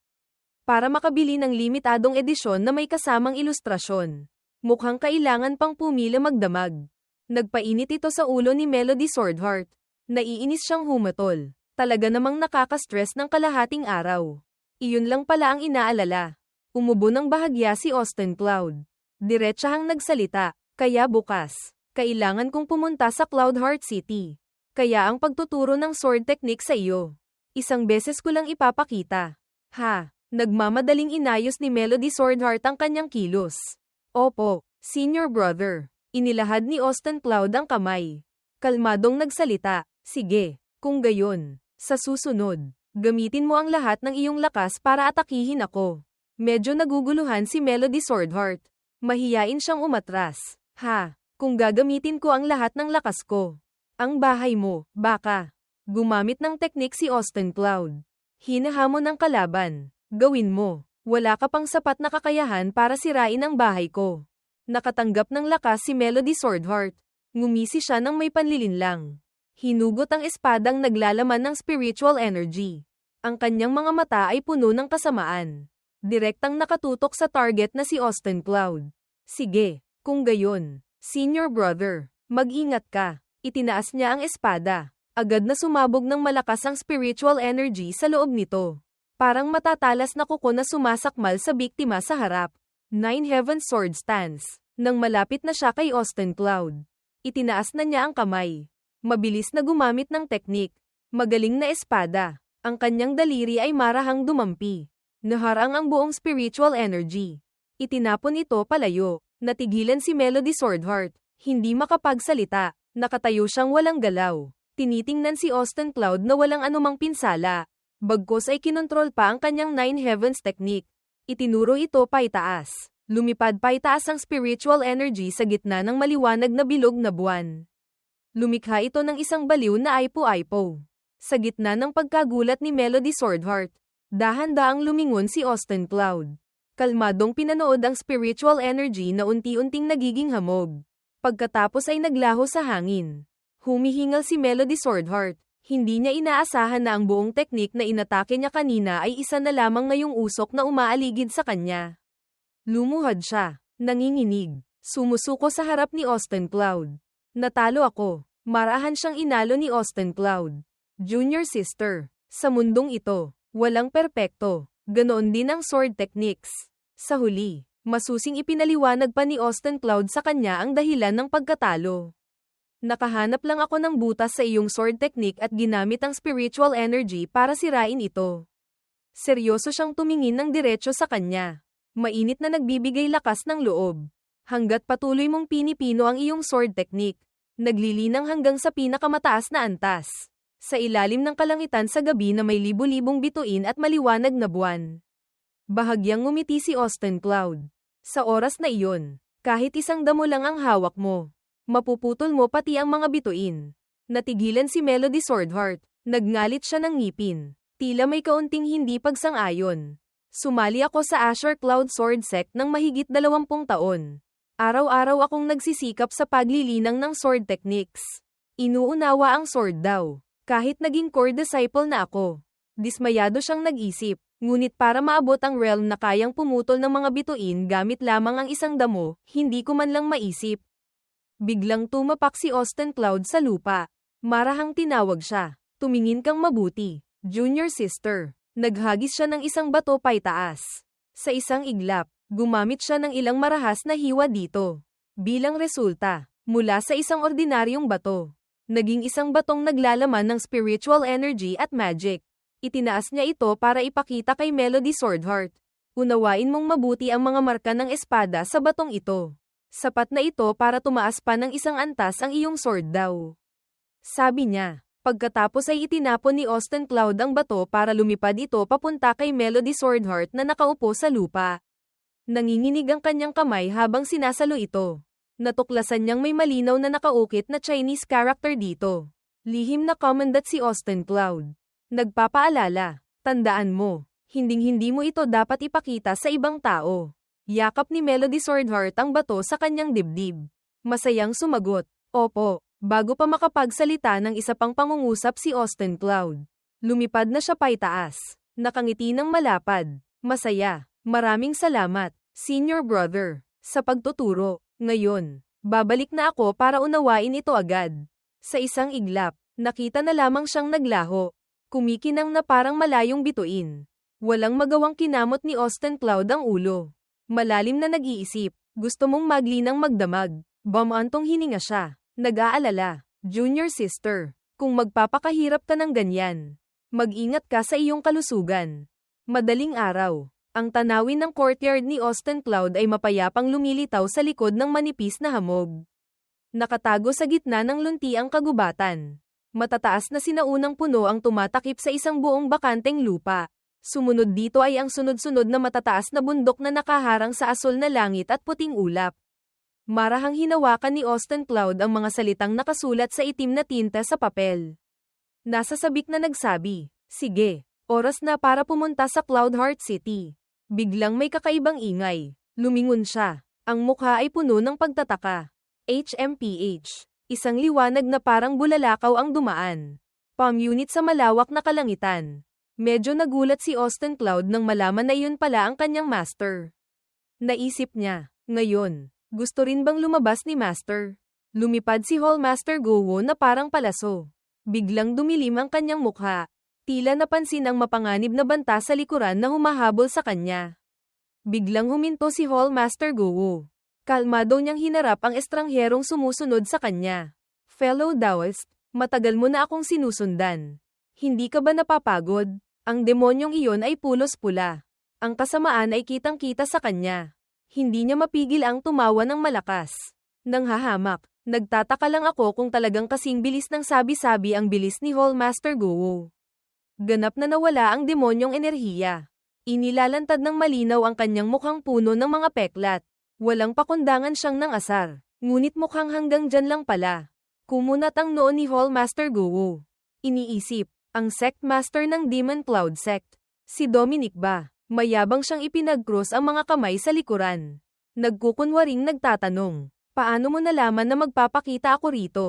Para makabili ng limitadong edisyon na may kasamang ilustrasyon. Mukhang kailangan pang pumila magdamag. Nagpainit ito sa ulo ni Melody Swordheart. Naiinis siyang humatol. Talaga namang nakaka-stress ng kalahating araw. Iyon lang pala ang inaalala. Umubo ng bahagya si Austin Cloud. Diretsahang nagsalita. Kaya bukas, kailangan kong pumunta sa Cloudheart City. Kaya ang pagtuturo ng sword technique sa iyo. Isang beses ko lang ipapakita. Nagmamadaling inayos ni Melody Swordheart ang kanyang kilos. Opo, senior brother. Inilahad ni Austin Cloud ang kamay. Kalmadong nagsalita. Sige, kung gayon, sa susunod, gamitin mo ang lahat ng iyong lakas para atakihin ako. Medyo naguguluhan si Melody Swordheart. Mahiyain siyang umatras. Kung gagamitin ko ang lahat ng lakas ko. Ang bahay mo, baka. Gumamit ng teknik si Austin Cloud. Hinahamon ng kalaban. Gawin mo. Wala ka pang sapat na kakayahan para sirain ang bahay ko. Nakatanggap ng lakas si Melody Swordheart. Ngumisi siya ng may panlilinlang. Hinugot ang espadang naglalaman ng spiritual energy. Ang kanyang mga mata ay puno ng kasamaan. Direktang nakatutok sa target na si Austin Cloud. Sige, kung gayon, senior brother, mag-ingat ka. Itinaas niya ang espada. Agad na sumabog ng malakas ang spiritual energy sa loob nito. Parang matatalas na kuko na sumasakmal sa biktima sa harap. Nine Heaven Sword Stance. Nang malapit na siya kay Austin Cloud, itinaas na niya ang kamay. Mabilis na gumamit ng teknik. Magaling na espada. Ang kanyang daliri ay marahang dumampi. Naharang ang buong spiritual energy. Itinapon ito palayo. Natigilan si Melody Swordheart. Hindi makapagsalita. Nakatayo siyang walang galaw. Tinitingnan si Austin Cloud na walang anumang pinsala. Bagkus ay kinontrol pa ang kanyang Nine Heavens technique. Itinuro ito paitaas. Lumipad paitaas ang spiritual energy sa gitna ng maliwanag na bilog na buwan. Lumikha ito ng isang baliw na aipo-aipo. Sa gitna ng pagkagulat ni Melody Swordheart, dahan-daang lumingon si Austin Cloud. Kalmadong pinanood ang spiritual energy na unti-unting nagiging hamog. Pagkatapos ay naglaho sa hangin. Humihingal si Melody Swordheart. Hindi niya inaasahan na ang buong teknik na inatake niya kanina ay isa na lamang ngayong usok na umaaligid sa kanya. Lumuhad siya. Nanginginig. Sumusuko sa harap ni Austin Cloud. Natalo ako. Marahan siyang inalo ni Austin Cloud. Junior sister. Sa mundong ito, walang perpekto. Ganoon din ang sword techniques. Sa huli, masusing ipinaliwanag pa ni Austin Cloud sa kanya ang dahilan ng pagkatalo. Nakahanap lang ako ng butas sa iyong sword technique at ginamit ang spiritual energy para sirain ito. Seryoso siyang tumingin ng diretso sa kanya. Mainit na nagbibigay lakas ng loob. Hanggat patuloy mong pinipino ang iyong sword technique, naglilinang hanggang sa pinakamataas na antas. Sa ilalim ng kalangitan sa gabi na may libu-libong bituin at maliwanag na buwan. Bahagyang ngumiti si Austin Cloud. Sa oras na iyon, kahit isang damo lang ang hawak mo, mapuputol mo pati ang mga bituin. Natigilan si Melody Swordheart. Nagngalit siya ng ngipin. Tila may kaunting hindi pagsang-ayon. Sumali ako sa Azure Cloud Sword Sect ng mahigit 20 taon. Araw-araw akong nagsisikap sa paglilinang ng sword techniques. Inuunawa ang sword daw. Kahit naging core disciple na ako. Dismayado siyang nag-isip. Ngunit para maabot ang realm na kayang pumutol ng mga bituin gamit lamang ang isang damo, hindi ko man lang maisip. Biglang tumapak si Austin Cloud sa lupa. Marahang tinawag siya. Tumingin kang mabuti, junior sister. Naghagis siya ng isang bato paitaas. Sa isang iglap, gumamit siya ng ilang marahas na hiwa dito. Bilang resulta, mula sa isang ordinaryong bato, naging isang batong naglalaman ng spiritual energy at magic. Itinaas niya ito para ipakita kay Melody Swordheart. Unawain mong mabuti ang mga marka ng espada sa batong ito. Sapat na ito para tumaas pa ng isang antas ang iyong sword daw. Sabi niya. Pagkatapos ay itinapon ni Austin Cloud ang bato para lumipad ito papunta kay Melody Swordheart na nakaupo sa lupa. Nanginginig ang kanyang kamay habang sinasalo ito. Natuklasan niyang may malinaw na nakaukit na Chinese character dito. Lihim na komandat si Austin Cloud. Nagpapaalala, tandaan mo, hinding-hindi mo ito dapat ipakita sa ibang tao. Yakap ni Melody Swordheart ang bato sa kanyang dibdib. Masayang sumagot, opo. Bago pa makapagsalita ng isa pang pangungusap si Austin Cloud. Lumipad na siya paitaas. Nakangiti ng malapad. Masaya. Maraming salamat, senior brother, sa pagtuturo. Ngayon, babalik na ako para unawain ito agad. Sa isang iglap, nakita na lamang siyang naglaho. Kumikinang na parang malayong bituin. Walang magawang kinamot ni Austin Cloud ang ulo. Malalim na nag-iisip. Gusto mong maglinang magdamag. Bumantong hininga siya. Nag-aalala, junior sister, kung magpapakahirap ka ng ganyan, mag-ingat ka sa iyong kalusugan. Madaling araw, ang tanawin ng courtyard ni Austin Cloud ay mapayapang lumilitaw sa likod ng manipis na hamog. Nakatago sa gitna ng lunti ang kagubatan. Matataas na sinaunang puno ang tumatakip sa isang buong bakanteng lupa. Sumunod dito ay ang sunod-sunod na matataas na bundok na nakaharang sa asul na langit at puting ulap. Marahang hinawakan ni Austin Cloud ang mga salitang nakasulat sa itim na tinta sa papel. Nasa sabik na nagsabi, sige, oras na para pumunta sa Cloudheart City. Biglang may kakaibang ingay. Lumingon siya. Ang mukha ay puno ng pagtataka. HMPH. Isang liwanag na parang bulalakaw ang dumaan. Palm-unit sa malawak na kalangitan. Medyo nagulat si Austin Cloud nang malaman na iyon pala ang kanyang master. Naisip niya, ngayon, gusto rin bang lumabas ni Master? Lumipad si Hallmaster Gowo na parang palaso. Biglang dumilim ang kanyang mukha. Tila napansin ang mapanganib na banta sa likuran na humahabol sa kanya. Biglang huminto si Hallmaster Gowo. Kalmado niyang hinarap ang estrangherong sumusunod sa kanya. Fellow Taoist, matagal mo na akong sinusundan. Hindi ka ba napapagod? Ang demonyong iyon ay pulos pula. Ang kasamaan ay kitang-kita sa kanya. Hindi niya mapigil ang tumawa ng malakas. Nang hahamak, nagtataka lang ako kung talagang kasing bilis ng sabi-sabi ang bilis ni Hallmaster Gowo. Ganap na nawala ang demonyong enerhiya. Inilalantad ng malinaw ang kanyang mukhang puno ng mga peklat. Walang pakundangan siyang ng asar. Ngunit mukhang hanggang dyan lang pala. Kumunat ang noo ni Hallmaster Gowo. Iniisip, ang sect master ng Demon Cloud Sect. Si Dominic ba? Mayabang siyang ipinag-cross ang mga kamay sa likuran. Nagkukunwaring nagtatanong, paano mo nalaman na magpapakita ako rito?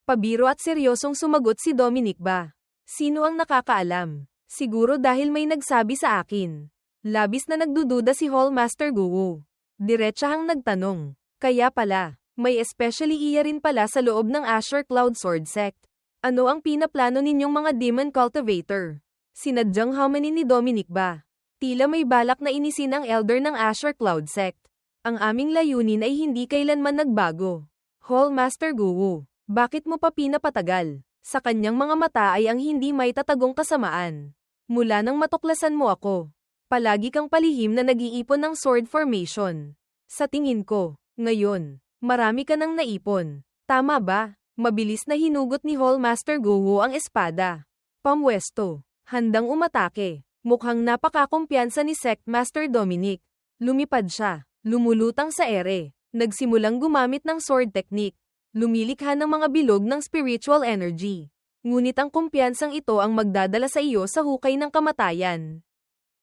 Pabiro at seryosong sumagot si Dominic ba? Sino ang nakakaalam? Siguro dahil may nagsabi sa akin. Labis na nagdududa si Hallmaster Gowo. Diretsahang nagtanong. Kaya pala, may especially iya rin pala sa loob ng Azure Cloud Sword Sect. Ano ang pinaplano ninyong mga Demon Cultivator? Sinadyang harmony ni Dominic ba? Tila may balak na inisin ang elder ng Azure Cloud Sect. Ang aming layunin ay hindi kailanman nagbago. Hall Master Guwu, bakit mo pa pinapatagal? Sa kanyang mga mata ay ang hindi may tatagong kasamaan. Mula nang matuklasan mo ako, palagi kang palihim na nag-iipon ng sword formation. Sa tingin ko, ngayon, marami ka nang naipon. Tama ba? Mabilis na hinugot ni Hall Master Guwu ang espada. Pamwesto, handang umatake. Mukhang napakakumpiyansa ni Sect Master Dominic. Lumipad siya, lumulutang sa ere, nagsimulang gumamit ng sword technique. Lumilikha ng mga bilog ng spiritual energy. Ngunit ang kumpiyansang ito ang magdadala sa iyo sa hukay ng kamatayan.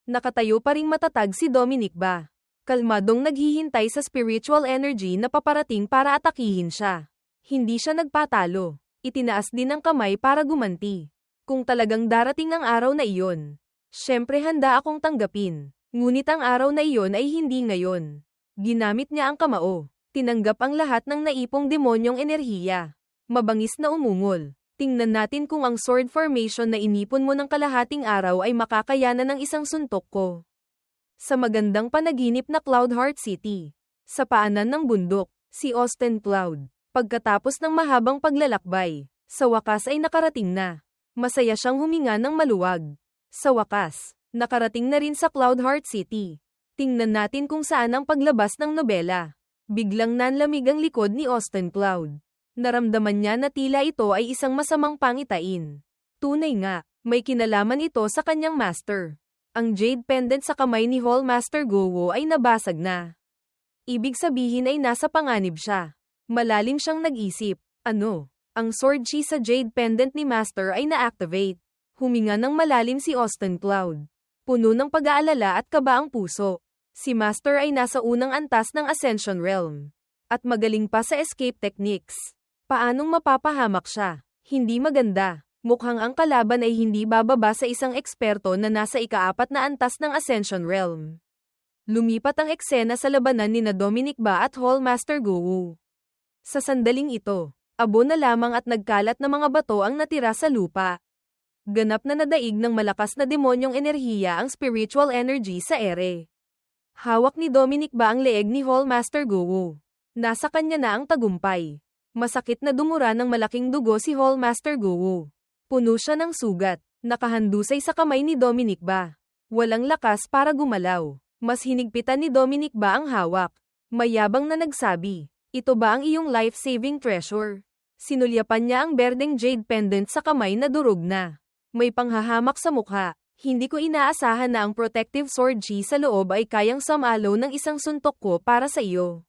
Nakatayo pa ring matatag si Dominic ba? Kalmadong naghihintay sa spiritual energy na paparating para atakihin siya. Hindi siya nagpatalo. Itinaas din ang kamay para gumanti. Kung talagang darating ang araw na iyon, syempre handa akong tanggapin. Ngunit ang araw na iyon ay hindi ngayon. Ginamit niya ang kamao. Tinanggap ang lahat ng naipong demonyong enerhiya. Mabangis na umungol. Tingnan natin kung ang sword formation na inipon mo ng kalahating araw ay makakayanan ng isang suntok ko. Sa magandang panaginip na Cloudheart City. Sa paanan ng bundok, si Austin Cloud. Pagkatapos ng mahabang paglalakbay, sa wakas ay nakarating na. Masaya siyang huminga ng maluwag. Sa wakas, nakarating na rin sa Cloudheart City. Tingnan natin kung saan ang paglabas ng nobela. Biglang nanlamig ang likod ni Austin Cloud. Naramdaman niya na tila ito ay isang masamang pangitain. Tunay nga, may kinalaman ito sa kanyang master. Ang jade pendant sa kamay ni Hall Master Guwu ay nabasag na. Ibig sabihin ay nasa panganib siya. Malalim siyang nag-isip. Ano? Ang sword chi sa jade pendant ni Master ay na-activate. Huminga ng malalim si Austin Cloud. Puno ng pag-aalala at kaba ang puso. Si Master ay nasa unang antas ng Ascension Realm. At magaling pa sa escape techniques. Paanong mapapahamak siya? Hindi maganda. Mukhang ang kalaban ay hindi bababa sa isang eksperto na nasa ika-4 na antas ng Ascension Realm. Lumipat ang eksena sa labanan ni na Dominic Ba at Hall Master Guwu. Sa sandaling ito, abo na lamang at nagkalat na mga bato ang natira sa lupa. Ganap na nadaig ng malakas na demonyong enerhiya ang spiritual energy sa ere. Hawak ni Dominic Ba ang leeg ni Hall Master Guwu. Nasa kanya na ang tagumpay. Masakit na dumura ng malaking dugo si Hall Master Guwu. Puno siya ng sugat, nakahandusay sa kamay ni Dominic Ba. Walang lakas para gumalaw. Mas hinigpitan ni Dominic Ba ang hawak. Mayabang na nagsabi, ito ba ang iyong life-saving treasure? Sinulyapan niya ang berdeng jade pendant sa kamay na durog na. May panghahamak sa mukha. Hindi ko inaasahan na ang protective sword chi sa loob ay kayang samalo ng isang suntok ko para sa iyo.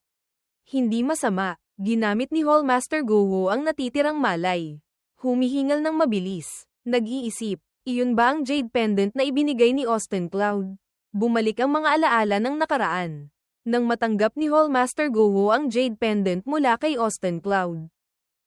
Hindi masama. Ginamit ni Hall Master Guwu ang natitirang malay. Humihingal ng mabilis. Nag-iisip, iyon ba ang jade pendant na ibinigay ni Austin Cloud? Bumalik ang mga alaala ng nakaraan. Nang matanggap ni Hall Master Guwu ang jade pendant mula kay Austin Cloud.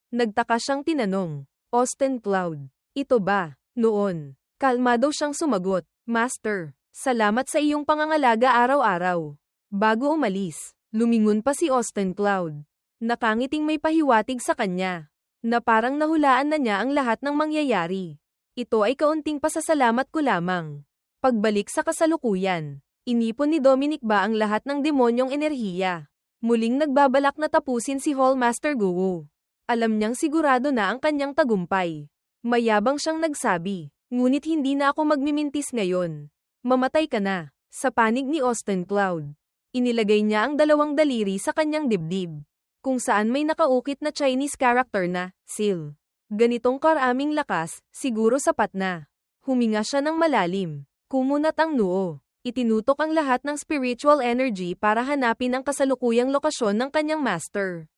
Nagtaka siyang tinanong, Austin Cloud, ito ba? Noon, kalmado siyang sumagot, Master, salamat sa iyong pangangalaga araw-araw. Bago umalis, lumingon pa si Austin Cloud. Nakangiting may pahiwatig sa kanya, na parang nahulaan na niya ang lahat ng mangyayari. Ito ay kaunting pasasalamat ko lamang. Pagbalik sa kasalukuyan, inipon ni Dominic Ba ang lahat ng demonyong enerhiya. Muling nagbabalak na tapusin si Hall Master Guwu. Alam niyang sigurado na ang kanyang tagumpay. Mayabang siyang nagsabi, ngunit hindi na ako magmimintis ngayon. Mamatay ka na. Sa panig ni Austin Cloud. Inilagay niya ang dalawang daliri sa kanyang dibdib. Kung saan may nakaukit na Chinese character na, Seal. Ganitong karaming lakas, siguro sapat na. Huminga siya ng malalim. Kumunat ang noo. Itinutok ang lahat ng spiritual energy para hanapin ang kasalukuyang lokasyon ng kanyang master.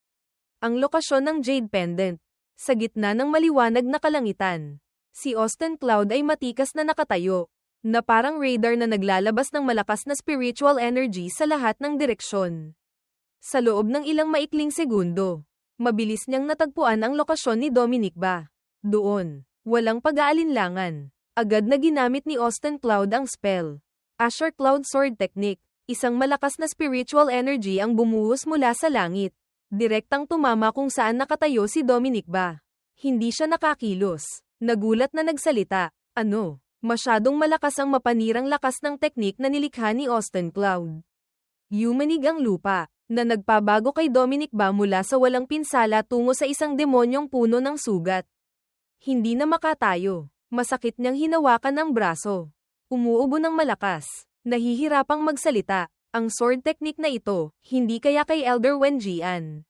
Ang lokasyon ng Jade Pendant. Sa gitna ng maliwanag na kalangitan. Si Austin Cloud ay matikas na nakatayo. Na parang radar na naglalabas ng malakas na spiritual energy sa lahat ng direksyon. Sa loob ng ilang maikling segundo, mabilis niyang natagpuan ang lokasyon ni Dominic Ba. Doon, walang pag-aalinlangan. Agad na ginamit ni Austin Cloud ang spell. Azure Cloud Sword Technique. Isang malakas na spiritual energy ang bumuhos mula sa langit. Direktang tumama kung saan nakatayo si Dominic Ba. Hindi siya nakakilos. Nagulat na nagsalita. Ano? Masyadong malakas ang mapanirang lakas ng teknik na nilikha ni Austin Cloud. Yumanig ang lupa, na nagpabago kay Dominic Ba mula sa walang pinsala tungo sa isang demonyong puno ng sugat. Hindi na makatayo. Masakit niyang hinawakan ang braso. Umuubo ng malakas. Nahihirapang magsalita. Ang sword technique na ito, hindi kaya kay Elder Wen Jian.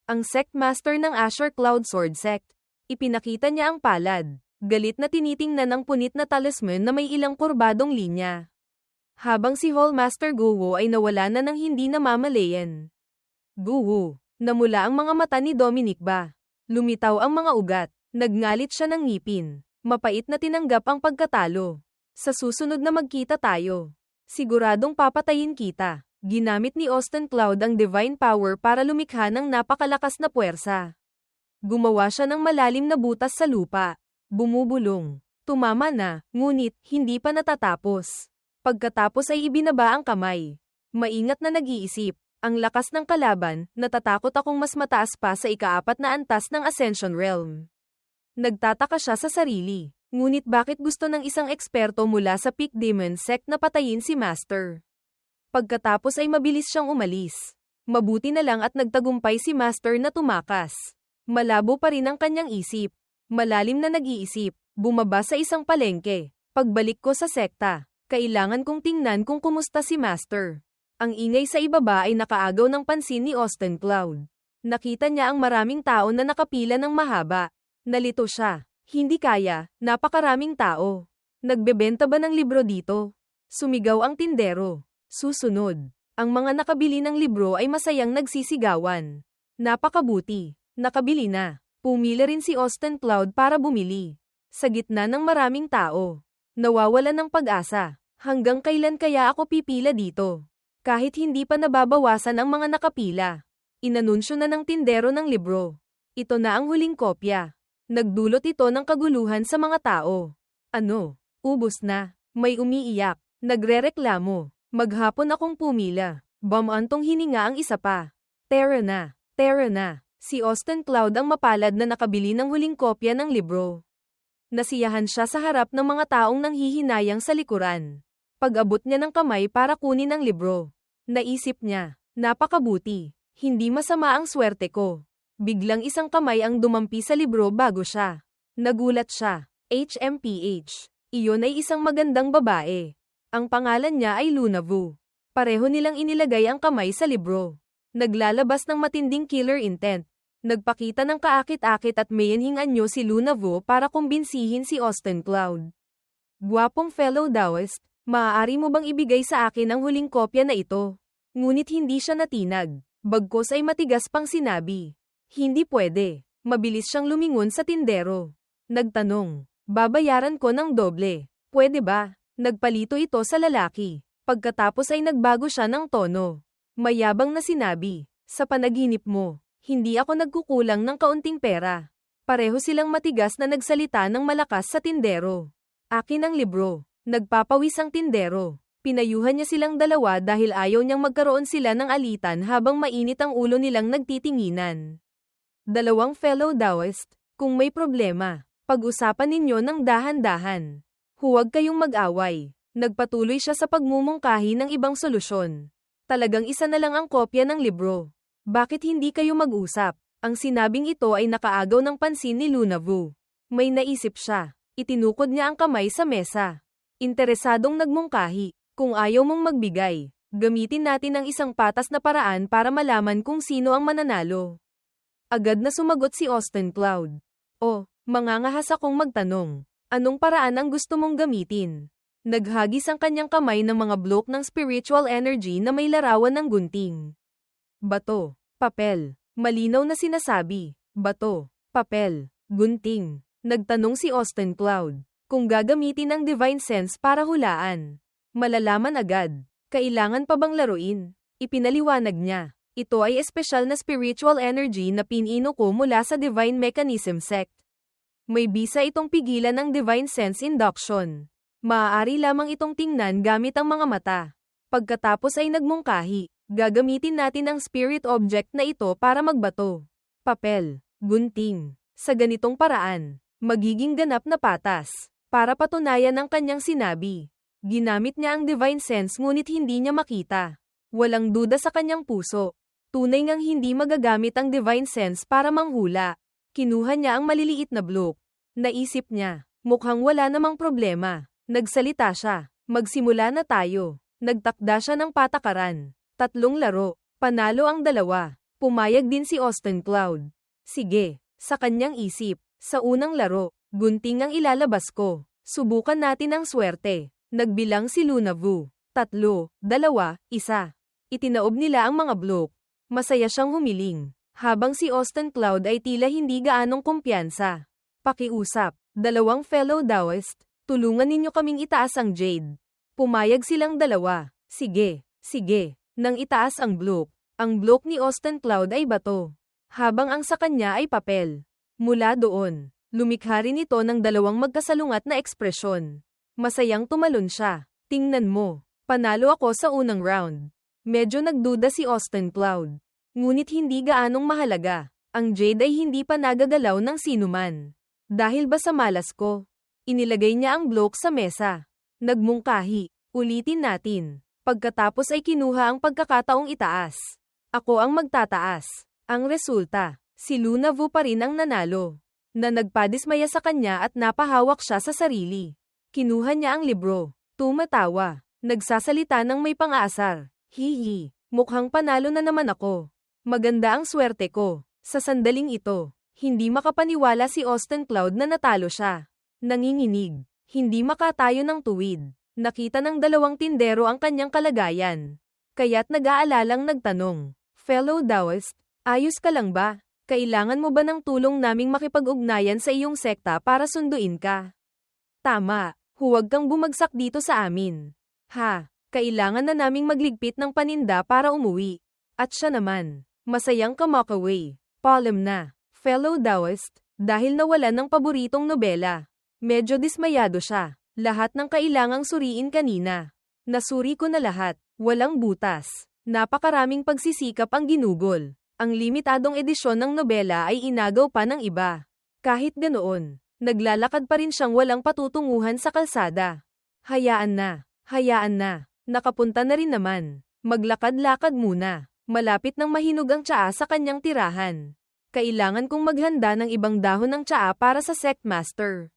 Ang sect master ng Azure Cloud Sword Sect. Ipinakita niya ang palad. Galit na tinitingnan ang punit na talisman na may ilang kurbadong linya. Habang si Hall Master Guo ay nawala na ng hindi namamalayan. Guo, namula ang mga mata ni Dominic Ba. Lumitaw ang mga ugat. Nagngalit siya ng ngipin. Mapait na tinanggap ang pagkatalo. Sa susunod na magkita tayo. Siguradong papatayin kita. Ginamit ni Austin Cloud ang divine power para lumikha ng napakalakas na puwersa. Gumawa siya ng malalim na butas sa lupa. Bumubulong. Tumama na, ngunit hindi pa natatapos. Pagkatapos ay ibinaba ang kamay. Maingat na nag-iisip. Ang lakas ng kalaban, natatakot akong mas mataas pa sa ika-4 na antas ng Ascension Realm. Nagtataka siya sa sarili. Ngunit bakit gusto ng isang eksperto mula sa Peak Demon Sect na patayin si Master? Pagkatapos ay mabilis siyang umalis. Mabuti na lang at nagtagumpay si Master na tumakas. Malabo pa rin ang kanyang isip. Malalim na nag-iisip, bumaba sa isang palengke. Pagbalik ko sa sekta, kailangan kong tingnan kung kumusta si Master. Ang ingay sa ibaba ay nakaagaw ng pansin ni Austin Cloud. Nakita niya ang maraming tao na nakapila ng mahaba. Nalito siya. Hindi kaya, napakaraming tao. Nagbebenta ba ng libro dito? Sumigaw ang tindero. Susunod. Ang mga nakabili ng libro ay masayang nagsisigawan. Napakabuti. Nakabili na. Pumila rin si Austin Cloud para bumili. Sa gitna ng maraming tao. Nawawalan ng pag-asa. Hanggang kailan kaya ako pipila dito? Kahit hindi pa nababawasan ang mga nakapila. Inanunsyo na ng tindero ng libro. Ito na ang huling kopya. Nagdulot ito ng kaguluhan sa mga tao. Ano? Ubos na. May umiiyak. Nagrereklamo. Maghapon akong pumila. Bamantong hininga ang isa pa. Tara na. Tara na. Si Austin Cloud ang mapalad na nakabili ng huling kopya ng libro. Nasiyahan siya sa harap ng mga taong nanghihinayang sa likuran. Pag-abot niya ng kamay para kunin ang libro. Naisip niya, napakabuti. Hindi masama ang swerte ko. Biglang isang kamay ang dumampi sa libro bago siya. Nagulat siya. HMPH. Iyon ay isang magandang babae. Ang pangalan niya ay Luna Vu. Pareho nilang inilagay ang kamay sa libro. Naglalabas ng matinding killer intent. Nagpakita ng kaakit-akit at mayanhing anyo si Luna Vu para kumbinsihin si Austin Cloud. Gwapong fellow Taoist, maaari mo bang ibigay sa akin ang huling kopya na ito? Ngunit hindi siya natinag. Bagkos ay matigas pang sinabi. Hindi pwede. Mabilis siyang lumingon sa tindero. Nagtanong, babayaran ko ng doble. Pwede ba? Nagpalito ito sa lalaki. Pagkatapos ay nagbago siya ng tono. Mayabang na sinabi, sa panaginip mo, hindi ako nagkukulang ng kaunting pera. Pareho silang matigas na nagsalita ng malakas sa tindero. Akin ang libro. Nagpapawis ang tindero. Pinayuhan niya silang dalawa dahil ayaw niyang magkaroon sila ng alitan habang mainit ang ulo nilang nagtitinginan. Dalawang fellow Taoist, kung may problema, pag-usapan ninyo ng dahan-dahan. Huwag kayong mag-away. Nagpatuloy siya sa pagmumungkahi ng ibang solusyon. Talagang isa na lang ang kopya ng libro. Bakit hindi kayo mag-usap? Ang sinabing ito ay nakaagaw ng pansin ni Luna Vu. May naisip siya. Itinukod niya ang kamay sa mesa. Interesadong nagmungkahi. Kung ayaw mong magbigay, gamitin natin ang isang patas na paraan para malaman kung sino ang mananalo. Agad na sumagot si Austin Cloud. O, mangangahas akong magtanong. Anong paraan ang gusto mong gamitin? Naghagis ang kanyang kamay ng mga bloke ng spiritual energy na may larawan ng gunting. Bato, papel, malinaw na sinasabi. Bato, papel, gunting. Nagtanong si Austin Cloud. Kung gagamitin ang divine sense para hulaan. Malalaman agad. Kailangan pa bang laruin? Ipinaliwanag niya. Ito ay espesyal na spiritual energy na pinino ko mula sa Divine Mechanism Sect. May bisa itong pigilan ng Divine Sense Induction. Maaari lamang itong tingnan gamit ang mga mata. Pagkatapos ay nagmungkahi, gagamitin natin ang spirit object na ito para magbato. Papel, gunting. Sa ganitong paraan, magiging ganap na patas. Para patunayan ang kanyang sinabi. Ginamit niya ang divine sense ngunit hindi niya makita. Walang duda sa kanyang puso. Tunay ngang hindi magagamit ang divine sense para manghula. Kinuha niya ang maliliit na bloke. Naisip niya, mukhang wala namang problema. Nagsalita siya, magsimula na tayo. Nagtakda siya ng patakaran. 3 laro, panalo ang 2. Pumayag din si Austin Cloud. Sige, sa kanyang isip, sa unang laro, gunting ang ilalabas ko. Subukan natin ang swerte. Nagbilang si Luna Vu. 3, 2, 1. Itinaob nila ang mga bloke. Masaya siyang humiling. Habang si Austin Cloud ay tila hindi gaanong kumpiyansa. Pakiusap, 2 fellow Taoist, tulungan ninyo kaming itaas ang Jade. Pumayag silang 2. Sige, sige. Nang itaas ang bloke ni Austin Cloud ay bato. Habang ang sa kanya ay papel. Mula doon, lumikha rin ito ng 2 magkasalungat na ekspresyon. Masayang tumalon siya. Tingnan mo, panalo ako sa unang round. Medyo nagduda si Austin Cloud. Ngunit hindi gaanong mahalaga. Ang Jade ay hindi pa nagagalaw ng sinuman. Dahil ba sa malas ko? Inilagay niya ang bloke sa mesa. Nagmungkahi. Ulitin natin. Pagkatapos ay kinuha ang pagkakataong itaas. Ako ang magtataas. Ang resulta, si Luna Vu pa rin ang nanalo. Na nagpadismaya sa kanya at napahawak siya sa sarili. Kinuha niya ang libro. Tumatawa. Nagsasalita ng may pang-aasar. Hihi, mukhang panalo na naman ako. Maganda ang swerte ko. Sa sandaling ito, hindi makapaniwala si Austin Cloud na natalo siya. Nanginginig, hindi makatayo ng tuwid. Nakita ng 2 tindero ang kanyang kalagayan. Kaya't nag-aalalang nagtanong, Fellow Taoist, ayos ka lang ba? Kailangan mo ba ng tulong naming makipag-ugnayan sa iyong sekta para sunduin ka? Tama, huwag kang bumagsak dito sa amin. Ha? Kailangan na naming magligpit ng paninda para umuwi. At siya naman, masayang kamakaway. Palem na, fellow Taoist, dahil nawalan ng paboritong nobela. Medyo dismayado siya. Lahat ng kailangang suriin kanina. Nasuri ko na lahat, walang butas. Napakaraming pagsisikap ang ginugol. Ang limitadong edisyon ng nobela ay inagaw pa ng iba. Kahit ganoon, naglalakad pa rin siyang walang patutunguhan sa kalsada. Hayaan na, hayaan na. Nakapunta na rin naman. Maglakad-lakad muna. Malapit nang mahinog ang tsaa sa kanyang tirahan. Kailangan kong maghanda ng ibang dahon ng tsaa para sa sect master.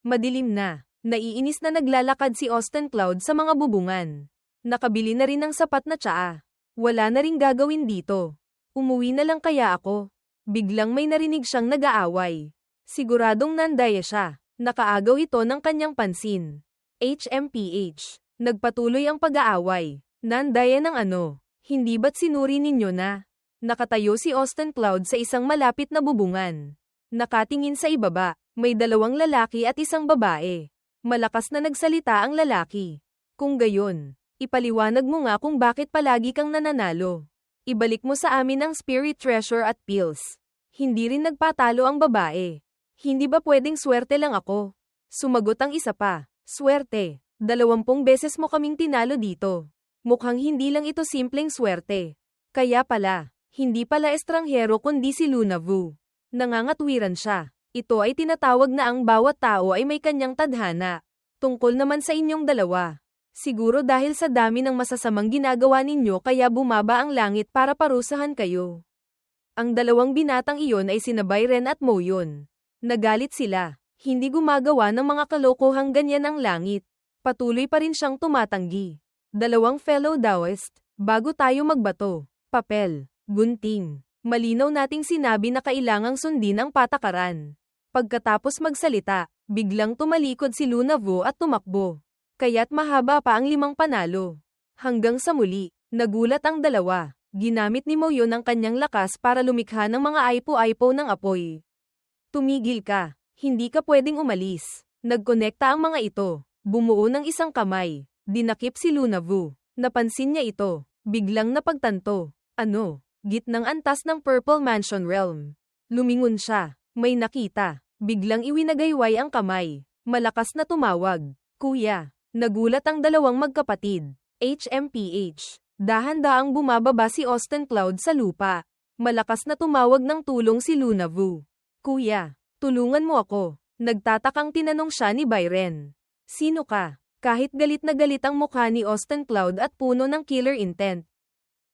Madilim na. Naiinis na naglalakad si Austin Cloud sa mga bubungan. Nakabili na rin ng sapat na tsaa. Wala na ring gagawin dito. Umuwi na lang kaya ako. Biglang may narinig siyang nag-aaway. Siguradong nandaya siya. Nakaagaw ito ng kanyang pansin. HMPH. Nagpatuloy ang pag-aaway. Nandaya ng ano? Hindi ba't sinuri ninyo na? Nakatayo si Austin Cloud sa isang malapit na bubungan. Nakatingin sa ibaba, may 2 lalaki at isang babae. Malakas na nagsalita ang lalaki. Kung gayon, ipaliwanag mo nga kung bakit palagi kang nananalo. Ibalik mo sa amin ang spirit treasure at pills. Hindi rin nagpatalo ang babae. Hindi ba pwedeng swerte lang ako? Sumagot ang isa pa. Swerte. 20 beses mo kaming tinalo dito. Mukhang hindi lang ito simpleng swerte. Kaya pala, hindi pala estranghero kundi si Luna Vu. Nangangatwiran siya. Ito ay tinatawag na ang bawat tao ay may kanyang tadhana. Tungkol naman sa inyong 2. Siguro dahil sa dami ng masasamang ginagawa ninyo kaya bumaba ang langit para parusahan kayo. Ang 2 binatang iyon ay sina Byron at Moyon. Nagalit sila. Hindi gumagawa ng mga kalokohang ganyan ang langit. Patuloy pa rin siyang tumatanggi. 2 fellow Taoist, bago tayo magbato. Papel, gunting. Malinaw nating sinabi na kailangang sundin ang patakaran. Pagkatapos magsalita, biglang tumalikod si Luna Vu at tumakbo. Kaya't mahaba pa ang 5 panalo. Hanggang sa muli, nagulat ang 2. Ginamit ni Moyon ang kanyang lakas para lumikha ng mga aipo-aipo ng apoy. Tumigil ka. Hindi ka pwedeng umalis. Nagkonekta ang mga ito. Bumuo ng isang kamay. Dinakip si Luna Vu. Napansin niya ito. Biglang napagtanto. Ano? Gitnang antas ng Purple Mansion Realm. Lumingon siya. May nakita. Biglang iwinagayway ang kamay. Malakas na tumawag. Kuya. Nagulat ang 2 magkapatid. HMPH. Dahan-daang bumababa si Austin Cloud sa lupa. Malakas na tumawag ng tulong si Luna Vu. Kuya, tulungan mo ako. Nagtatakang tinanong siya ni Byron. Sino ka? Kahit galit na galit ang mukha ni Austin Cloud at puno ng killer intent.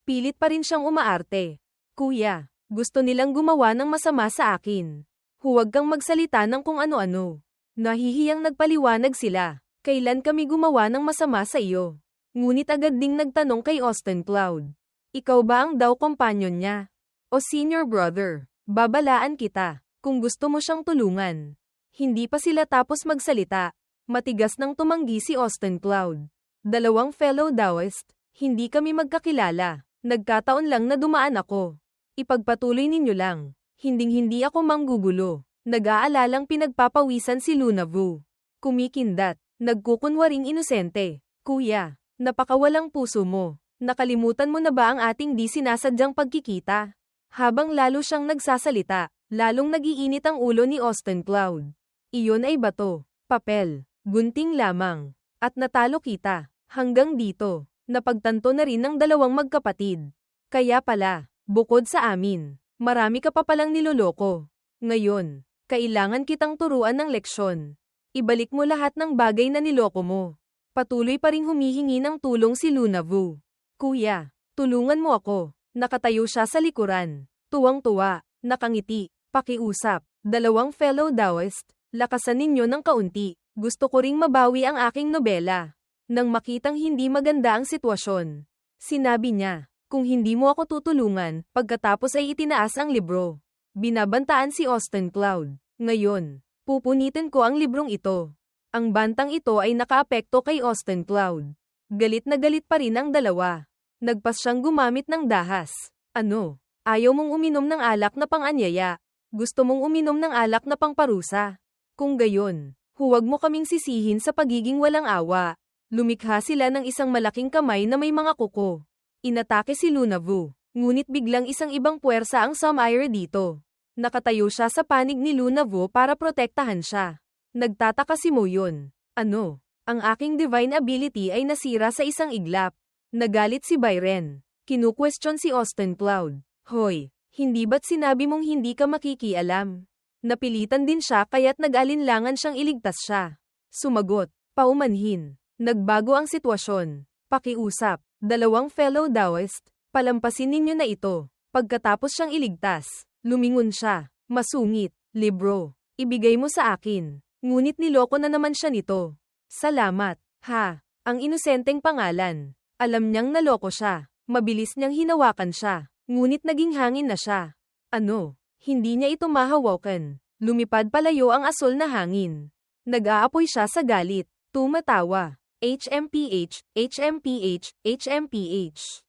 Pilit pa rin siyang umaarte. Kuya, gusto nilang gumawa ng masama sa akin. Huwag kang magsalita ng kung ano-ano. Nahihiyang nagpaliwanag sila. Kailan kami gumawa ng masama sa iyo? Ngunit agad ding nagtanong kay Austin Cloud. Ikaw ba ang daw kompanyon niya? O senior brother? Babalaan kita, kung gusto mo siyang tulungan. Hindi pa sila tapos magsalita. Matigas nang tumanggi si Austin Cloud. Dalawang fellow Taoist, hindi kami magkakilala. Nagkataon lang na dumaan ako. Ipagpatuloy ninyo lang. Hinding-hindi ako manggugulo. Nag-aalalang pinagpapawisan si Luna Vu. Kumikindat. Nagkukunwaring inosente. Kuya, napakawalang puso mo. Nakalimutan mo na ba ang ating di sinasadyang pagkikita? Habang lalo siyang nagsasalita, lalong nagiinit ang ulo ni Austin Cloud. Iyon ay bato, papel, gunting lamang. At natalo kita. Hanggang dito, napagtanto na rin ng dalawang magkapatid. Kaya pala, bukod sa amin, marami ka pa palang niloloko. Ngayon, kailangan kitang turuan ng leksyon. Ibalik mo lahat ng bagay na niloko mo. Patuloy pa ring humihingi ng tulong si Luna Vu. Kuya, tulungan mo ako. Nakatayo siya sa likuran. Tuwang-tuwa, nakangiti, pakiusap. Dalawang fellow Taoist, lakasan ninyo ng kaunti. Gusto ko ring mabawi ang aking nobela. Nang makitang hindi maganda ang sitwasyon, sinabi niya, kung hindi mo ako tutulungan, pagkatapos ay itinaas ang libro. Binabantaan si Austin Cloud. Ngayon, pupunitin ko ang librong ito. Ang bantang ito ay nakaapekto kay Austin Cloud. Galit na galit pa rin ang dalawa. Nagpas siyang gumamit ng dahas. Ano? Ayaw mong uminom ng alak na pang-anyaya. Gusto mong uminom ng alak na pang-parusa. Kung gayon, huwag mo kaming sisihin sa pagiging walang awa. Lumikha sila ng isang malaking kamay na may mga kuko. Inatake si Luna Vu, ngunit biglang isang ibang puwersa ang sumire dito. Nakatayo siya sa panig ni Luna Vu para protektahan siya. Nagtataka si Mo yun. Ano? Ang aking divine ability ay nasira sa isang iglap. Nagalit si Byron. Kinu-question si Austin Cloud. Hoy, hindi ba't sinabi mong hindi ka makikialam? Napilitan din siya kaya't nag-alinlangan siyang iligtas siya. Sumagot, paumanhin. Nagbago ang sitwasyon. Pakiusap. Dalawang fellow Taoist, palampasin ninyo na ito. Pagkatapos siyang iligtas, lumingon siya. Masungit, libro. Ibigay mo sa akin. Ngunit niloko na naman siya nito. Salamat. Ha, ang inosenteng pangalan. Alam niyang naloko siya. Mabilis niyang hinawakan siya. Ngunit naging hangin na siya. Ano? Hindi niya ito mahawakan. Lumipad palayo ang asol na hangin. Nag-aapoy siya sa galit. Tumatawa. HMPH, HMPH, HMPH.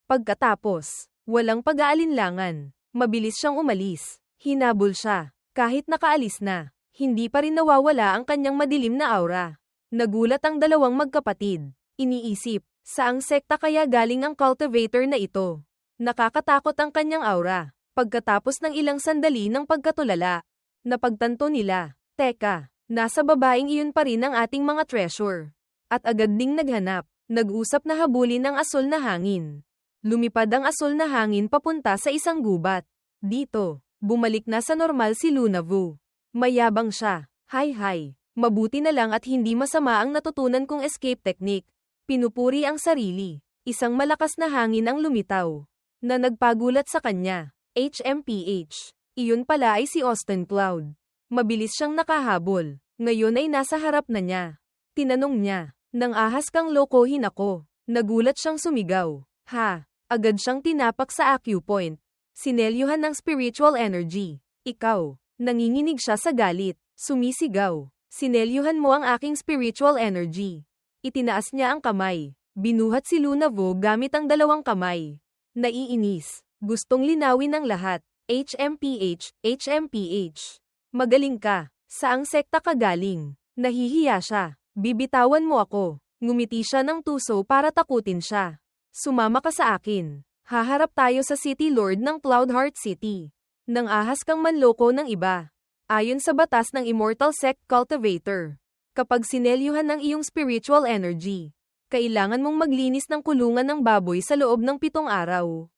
Pagkatapos, walang pag-aalinlangan. Mabilis siyang umalis. Hinabol siya. Kahit nakaalis na, hindi pa rin nawawala ang kanyang madilim na aura. Nagulat ang dalawang magkapatid. Iniisip, saang sekta kaya galing ang cultivator na ito? Nakakatakot ang kanyang aura. Pagkatapos ng ilang sandali ng pagkatulala, napagtanto nila, teka, nasa babaeng iyon pa rin ang ating mga treasure. At agad ding naghanap, nag-usap na habulin ang asol na hangin. Lumipad ang asol na hangin papunta sa isang gubat. Dito, bumalik na sa normal si Luna Vu. Mayabang siya. Hay. Mabuti na lang at hindi masama ang natutunan kong escape technique. Pinupuri ang sarili. Isang malakas na hangin ang lumitaw. Na nagpagulat sa kanya. HMPH. Iyon pala ay si Austin Cloud. Mabilis siyang nakahabol. Ngayon ay nasa harap na niya. Tinanong niya, nang ahas kang lokohin ako. Nagulat siyang sumigaw. Ha, agad siyang tinapak sa acupoint. Sinelyuhan ng spiritual energy. Ikaw, nanginginig siya sa galit. Sumisigaw. Sinelyuhan mo ang aking spiritual energy. Itinaas niya ang kamay. Binuhat si Luna Vu gamit ang dalawang kamay. Naiinis. Gustong linawin ang lahat. HMPH, HMPH. Magaling ka. Saang sekta ka galing? Nahihiya siya. Bibitawan mo ako. Ngumiti siya ng tuso para takutin siya. Sumama ka sa akin. Haharap tayo sa City Lord ng Cloudheart City. Nang ahas kang manloko ng iba. Ayon sa batas ng Immortal Sect Cultivator. Kapag sinelyuhan ng iyong spiritual energy, Kailangan mong maglinis ng kulungan ng baboy sa loob ng 7 araw.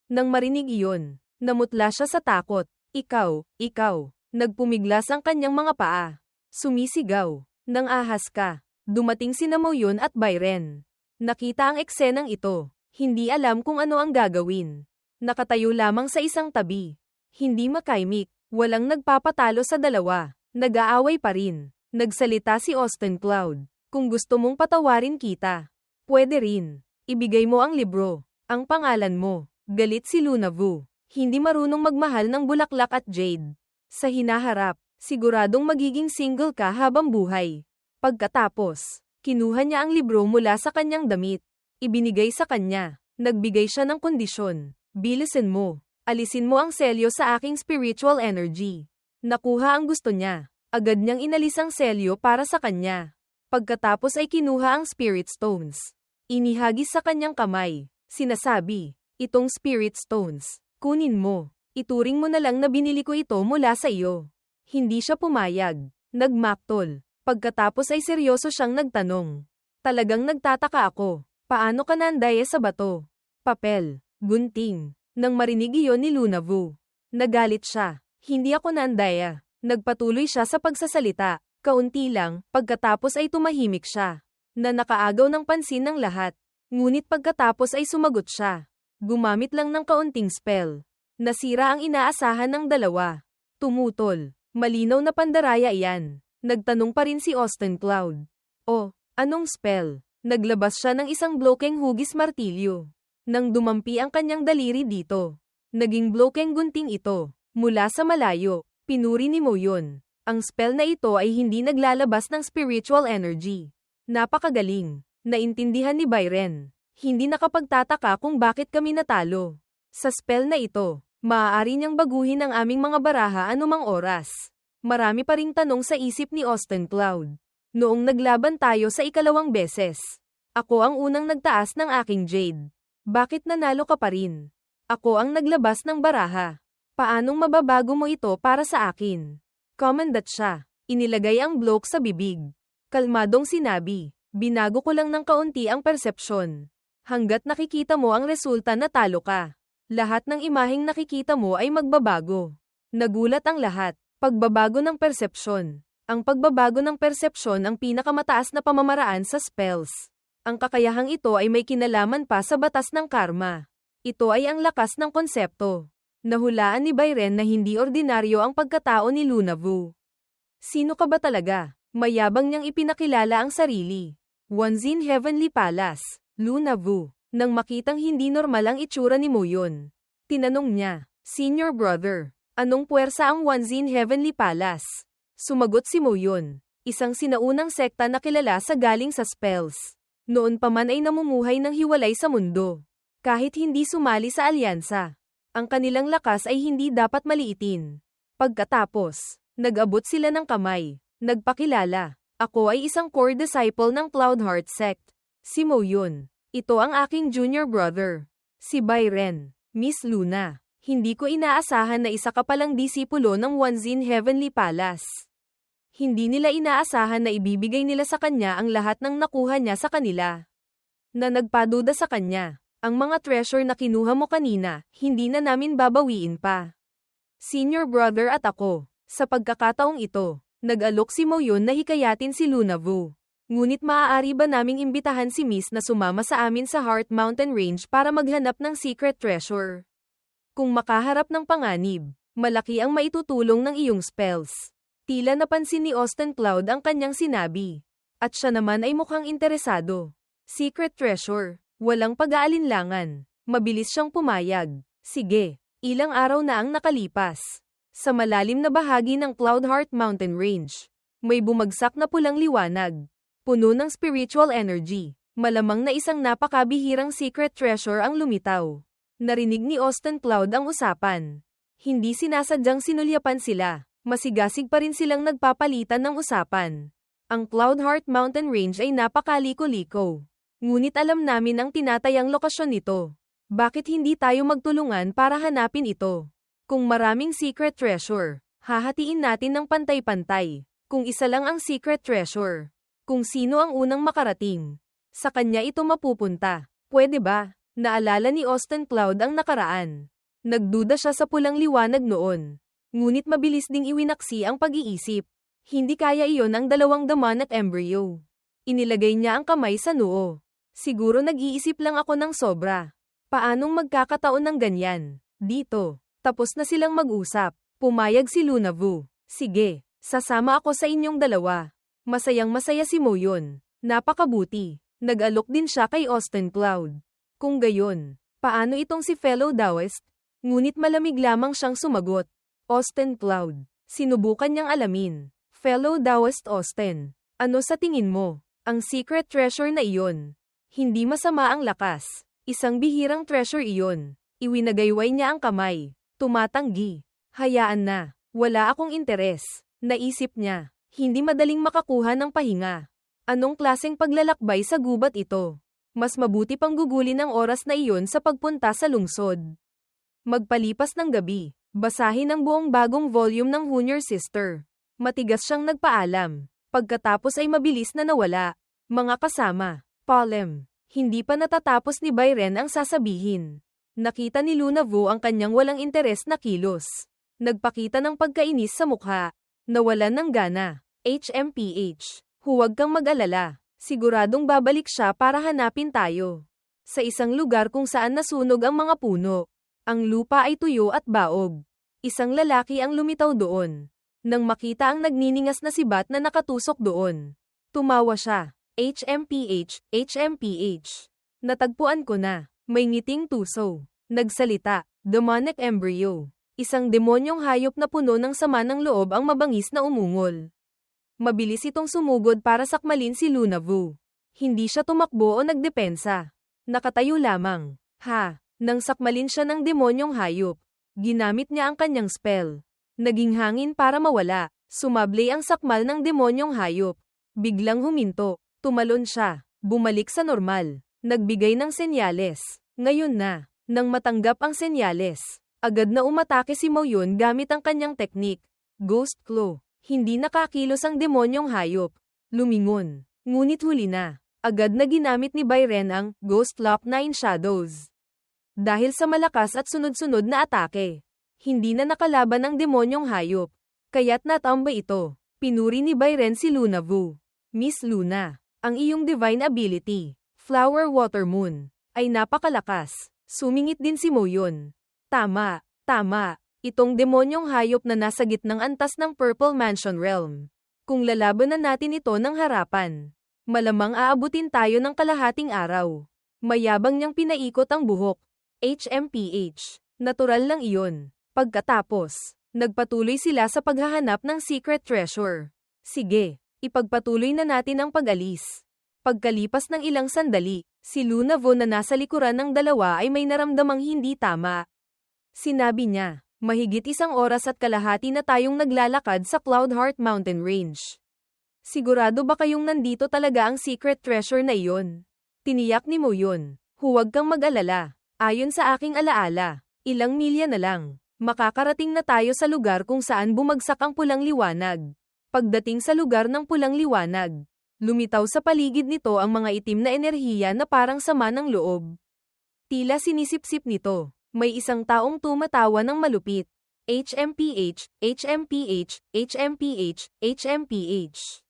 Nang marinig iyon, namutla siya sa takot. Ikaw. Nagpumiglas ang kanyang mga paa. Sumisigaw. Nang ahas ka. Dumating sina Moyon at Byren. Nakita ang eksenang ito. Hindi alam kung ano ang gagawin. Nakatayo lamang sa isang tabi. Hindi makaimik. Walang nagpapatalo sa dalawa. Nag-aaway pa rin. Nagsalita si Austin Cloud. Kung gusto mong patawarin kita, pwede rin. Ibigay mo ang libro. Ang pangalan mo. Galit si Luna Vu. Hindi marunong magmahal ng bulaklak at jade. Sa hinaharap, siguradong magiging single ka habang buhay. Pagkatapos, kinuha niya ang libro mula sa kanyang damit. Ibinigay sa kanya. Nagbigay siya ng kondisyon. Bilisin mo. Alisin mo ang selyo sa aking spiritual energy. Nakuha ang gusto niya. Agad niyang inalis ang selyo para sa kanya. Pagkatapos ay kinuha ang spirit stones. Inihagis sa kanyang kamay. Sinasabi, itong spirit stones, kunin mo. Ituring mo na lang na binili ko ito mula sa iyo. Hindi siya pumayag. Nagmaktol. Pagkatapos ay seryoso siyang nagtanong. Talagang nagtataka ako. Paano ka nandaya sa bato? Papel. Gunting. Nang marinig iyon ni Luna Vu, nagalit siya. Hindi ako nandaya. Nagpatuloy siya sa pagsasalita. Kaunti lang, pagkatapos ay tumahimik siya. Na nakaagaw ng pansin ng lahat. Ngunit pagkatapos ay sumagot siya. Gumamit lang ng kaunting spell. Nasira ang inaasahan ng dalawa. Tumutol. Malinaw na pandaraya iyan. Nagtanong pa rin si Austin Cloud. Oh, anong spell? Naglabas siya ng isang blokeng hugis martilyo. Nang dumampi ang kanyang daliri dito. Naging blokeng gunting ito. Mula sa malayo, pinuri ni Moyon. Ang spell na ito ay hindi naglalabas ng spiritual energy. Napakagaling. Naintindihan ni Byren. Hindi nakapagtataka kung bakit kami natalo. Sa spell na ito, maaari niyang baguhin ang aming mga baraha anumang oras. Marami pa ring tanong sa isip ni Austin Cloud. Noong naglaban tayo sa ikalawang beses, ako ang unang nagtaas ng aking jade. Bakit nanalo ka pa rin? Ako ang naglabas ng baraha. Paanong mababago mo ito para sa akin? Comandat siya. Inilagay ang bloke sa bibig. Kalmadong sinabi, binago ko lang ng kaunti ang persepsyon. Hanggat nakikita mo ang resulta na talo ka. Lahat ng imaheng nakikita mo ay magbabago. Nagulat ang lahat. Pagbabago ng persepsyon. Ang pagbabago ng persepsyon ang pinakamataas na pamamaraan sa spells. Ang kakayahang ito ay may kinalaman pa sa batas ng karma. Ito ay ang lakas ng konsepto. Nahulaan ni Byren na hindi ordinaryo ang pagkatao ni Luna Vu. Sino ka ba talaga? Mayabang niyang ipinakilala ang sarili. Once in Heavenly Palace, Luna Vu. Nang makitang hindi normal ang itsura ni Moyon, tinanong niya, Senior Brother, anong puwersa ang Once in Heavenly Palace? Sumagot si Moyon, isang sinaunang sekta na kilala sa galing sa spells. Noon pa man ay namumuhay ng hiwalay sa mundo. Kahit hindi sumali sa alyansa, ang kanilang lakas ay hindi dapat maliitin. Pagkatapos, nag-abot sila ng kamay, nagpakilala. Ako ay isang core disciple ng Cloudheart Sect. Si Moyon. Ito ang aking junior brother. Si Byren. Miss Luna. Hindi ko inaasahan na isa ka palang disipulo ng Once in Heavenly Palace. Hindi nila inaasahan na ibibigay nila sa kanya ang lahat ng nakuha niya sa kanila. Na nagpaduda sa kanya, ang mga treasure na kinuha mo kanina, hindi na namin babawiin pa. Senior brother at ako, sa pagkakataong ito, nag-alok si Moyon na hikayatin si Luna Vu. Ngunit maaari ba naming imbitahan si Miss na sumama sa amin sa Heart Mountain Range para maghanap ng secret treasure? Kung makaharap ng panganib, malaki ang maitutulong ng iyong spells. Tila napansin ni Austin Cloud ang kanyang sinabi. At siya naman ay mukhang interesado. Secret treasure. Walang pag-aalinlangan. Mabilis siyang pumayag. Sige, ilang araw na ang nakalipas. Sa malalim na bahagi ng Cloudheart Mountain Range, may bumagsak na pulang liwanag. Puno ng spiritual energy. Malamang na isang napakabihirang secret treasure ang lumitaw. Narinig ni Austin Cloud ang usapan. Hindi sinasadyang sinulyapan sila. Masigasig pa rin silang nagpapalitan ng usapan. Ang Cloudheart Mountain Range ay napakaliko-liko. Ngunit alam namin ang tinatayang lokasyon nito. Bakit hindi tayo magtulungan para hanapin ito? Kung maraming secret treasure, hahatiin natin ng pantay-pantay. Kung isa lang ang secret treasure, kung sino ang unang makarating. Sa kanya ito mapupunta. Pwede ba? Naalala ni Austin Cloud ang nakaraan. Nagduda siya sa pulang liwanag noon. Ngunit mabilis ding iwinaksi ang pag-iisip. Hindi kaya iyon ang dalawang demonic embryo. Inilagay niya ang kamay sa noo. Siguro nag-iisip lang ako ng sobra. Paanong magkakataon ng ganyan? Dito. Tapos na silang mag-usap. Pumayag si Luna Vu. Sige, sasama ako sa inyong dalawa. Masayang-masaya si Moyon. Napakabuti. Nag-alok din siya kay Austin Cloud. Kung gayon, paano itong si Fellow Daoist? Ngunit malamig lamang siyang sumagot. Austin Cloud. Sinubukan niyang alamin. Fellow Daoist Austin. Ano sa tingin mo? Ang secret treasure na iyon. Hindi masama ang lakas. Isang bihirang treasure iyon. Iwinagayway niya ang kamay. Tumatanggi. Hayaan na. Wala akong interes. Naisip niya. Hindi madaling makakuha ng pahinga. Anong klaseng paglalakbay sa gubat ito? Mas mabuti pang gugulin ang oras na iyon sa pagpunta sa lungsod. Magpalipas ng gabi, basahin ang buong bagong volume ng Junior Sister. Matigas siyang nagpaalam. Pagkatapos ay mabilis na nawala. Mga kasama, Polem. Hindi pa natatapos ni Byron ang sasabihin. Nakita ni Luna Vu ang kanyang walang interes na kilos. Nagpakita ng pagkainis sa mukha. Nawalan ng gana. HMPH. Huwag kang mag-alala. Siguradong babalik siya para hanapin tayo. Sa isang lugar kung saan nasunog ang mga puno. Ang lupa ay tuyo at baog. Isang lalaki ang lumitaw doon. Nang makita ang nagniningas na sibat na nakatusok doon. Tumawa siya. HMPH, HMPH. Natagpuan ko na. May ngiting tuso. Nagsalita. Demonic embryo. Isang demonyong hayop na puno ng sama ng loob ang mabangis na umungol. Mabilis itong sumugod para sakmalin si Luna Vu. Hindi siya tumakbo o nagdepensa. Nakatayo lamang. Nang sakmalin siya ng demonyong hayop. Ginamit niya ang kanyang spell. Naging hangin para mawala. Sumablay ang sakmal ng demonyong hayop. Biglang huminto. Tumalon siya. Bumalik sa normal. Nagbigay ng senyales. Ngayon na. Nang matanggap ang senyales. Agad na umatake si Moyon gamit ang kanyang teknik. Ghost Claw. Hindi nakakilos ang demonyong hayop. Lumingon. Ngunit huli na. Agad na ginamit ni Byron ang Ghost Lock 9 Shadows. Dahil sa malakas at sunod-sunod na atake. Hindi na nakalaban ang demonyong hayop. Kaya't natambay ito. Pinuri ni Byron si Luna Vu. Miss Luna, ang iyong divine ability, Flower Water Moon, ay napakalakas. Sumingit din si Moyon. Tama. Itong demonyong hayop na nasa gitnang antas ng Purple Mansion Realm. Kung lalabanan natin ito ng harapan, malamang aabutin tayo ng kalahating araw. Mayabang niyang pinaikot ang buhok. HMPH. Natural lang iyon. Pagkatapos, nagpatuloy sila sa paghahanap ng secret treasure. Sige, ipagpatuloy na natin ang pag-alis. Pagkalipas ng ilang sandali, si Luna Vu na nasa likuran ng dalawa ay may naramdamang hindi tama. Sinabi niya. Mahigit 1 oras at kalahati na tayong naglalakad sa Cloudheart Mountain Range. Sigurado ba kayong nandito talaga ang secret treasure na iyon? Tiniyak ni Moyon. Huwag kang mag-alala. Ayon sa aking alaala, ilang milya na lang. Makakarating na tayo sa lugar kung saan bumagsak ang pulang liwanag. Pagdating sa lugar ng pulang liwanag, lumitaw sa paligid nito ang mga itim na enerhiya na parang sama ng loob. Tila sinisipsip nito. May isang taong tumatawa ng malupit. HMPH, HMPH, HMPH, HMPH.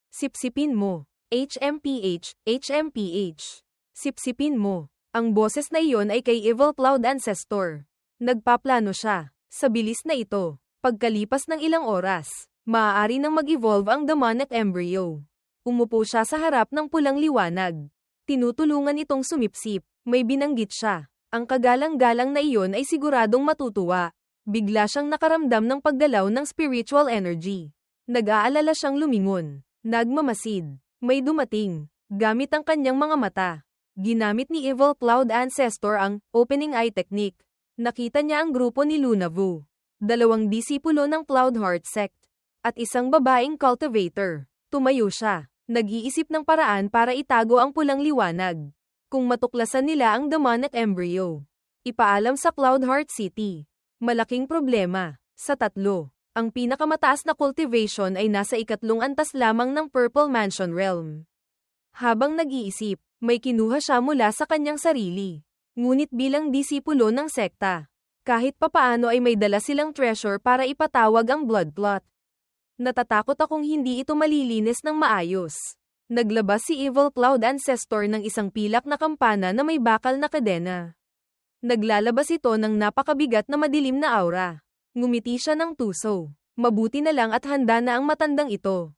Sipsipin mo. HMPH, HMPH. Sipsipin mo. Ang boses na iyon ay kay Evil Cloud Ancestor. Nagpaplano siya. Sa bilis na ito, pagkalipas ng ilang oras, maaari nang mag-evolve ang demonic embryo. Umupo siya sa harap ng pulang liwanag. Tinutulungan itong sumipsip. May binanggit siya. Ang kagalang-galang na iyon ay siguradong matutuwa. Bigla siyang nakaramdam ng paggalaw ng spiritual energy. Nag-aalala siyang lumingon. Nagmamasid. May dumating. Gamit ang kanyang mga mata. Ginamit ni Evil Cloud Ancestor ang opening eye technique. Nakita niya ang grupo ni Luna Vu. 2 disipulo ng Cloudheart Sect. At isang babaeng cultivator. Tumayo siya. Nag-iisip ng paraan para itago ang pulang liwanag. Kung matuklasan nila ang demonic embryo. Ipaalam sa Cloudheart City. Malaking problema. Sa 3, ang pinakamataas na cultivation ay nasa 3 antas lamang ng Purple Mansion Realm. Habang nag-iisip, May kinuha siya mula sa kanyang sarili. Ngunit bilang disipulo ng sekta, kahit papaano ay may dala silang treasure para ipatawag ang blood plot. Natatakot akong hindi ito malilinis ng maayos. Naglabas si Evil Cloud Ancestor ng isang pilak na kampana na may bakal na kadena. Naglalabas ito ng napakabigat na madilim na aura. Ngumiti siya ng tuso. Mabuti na lang at handa na ang matandang ito.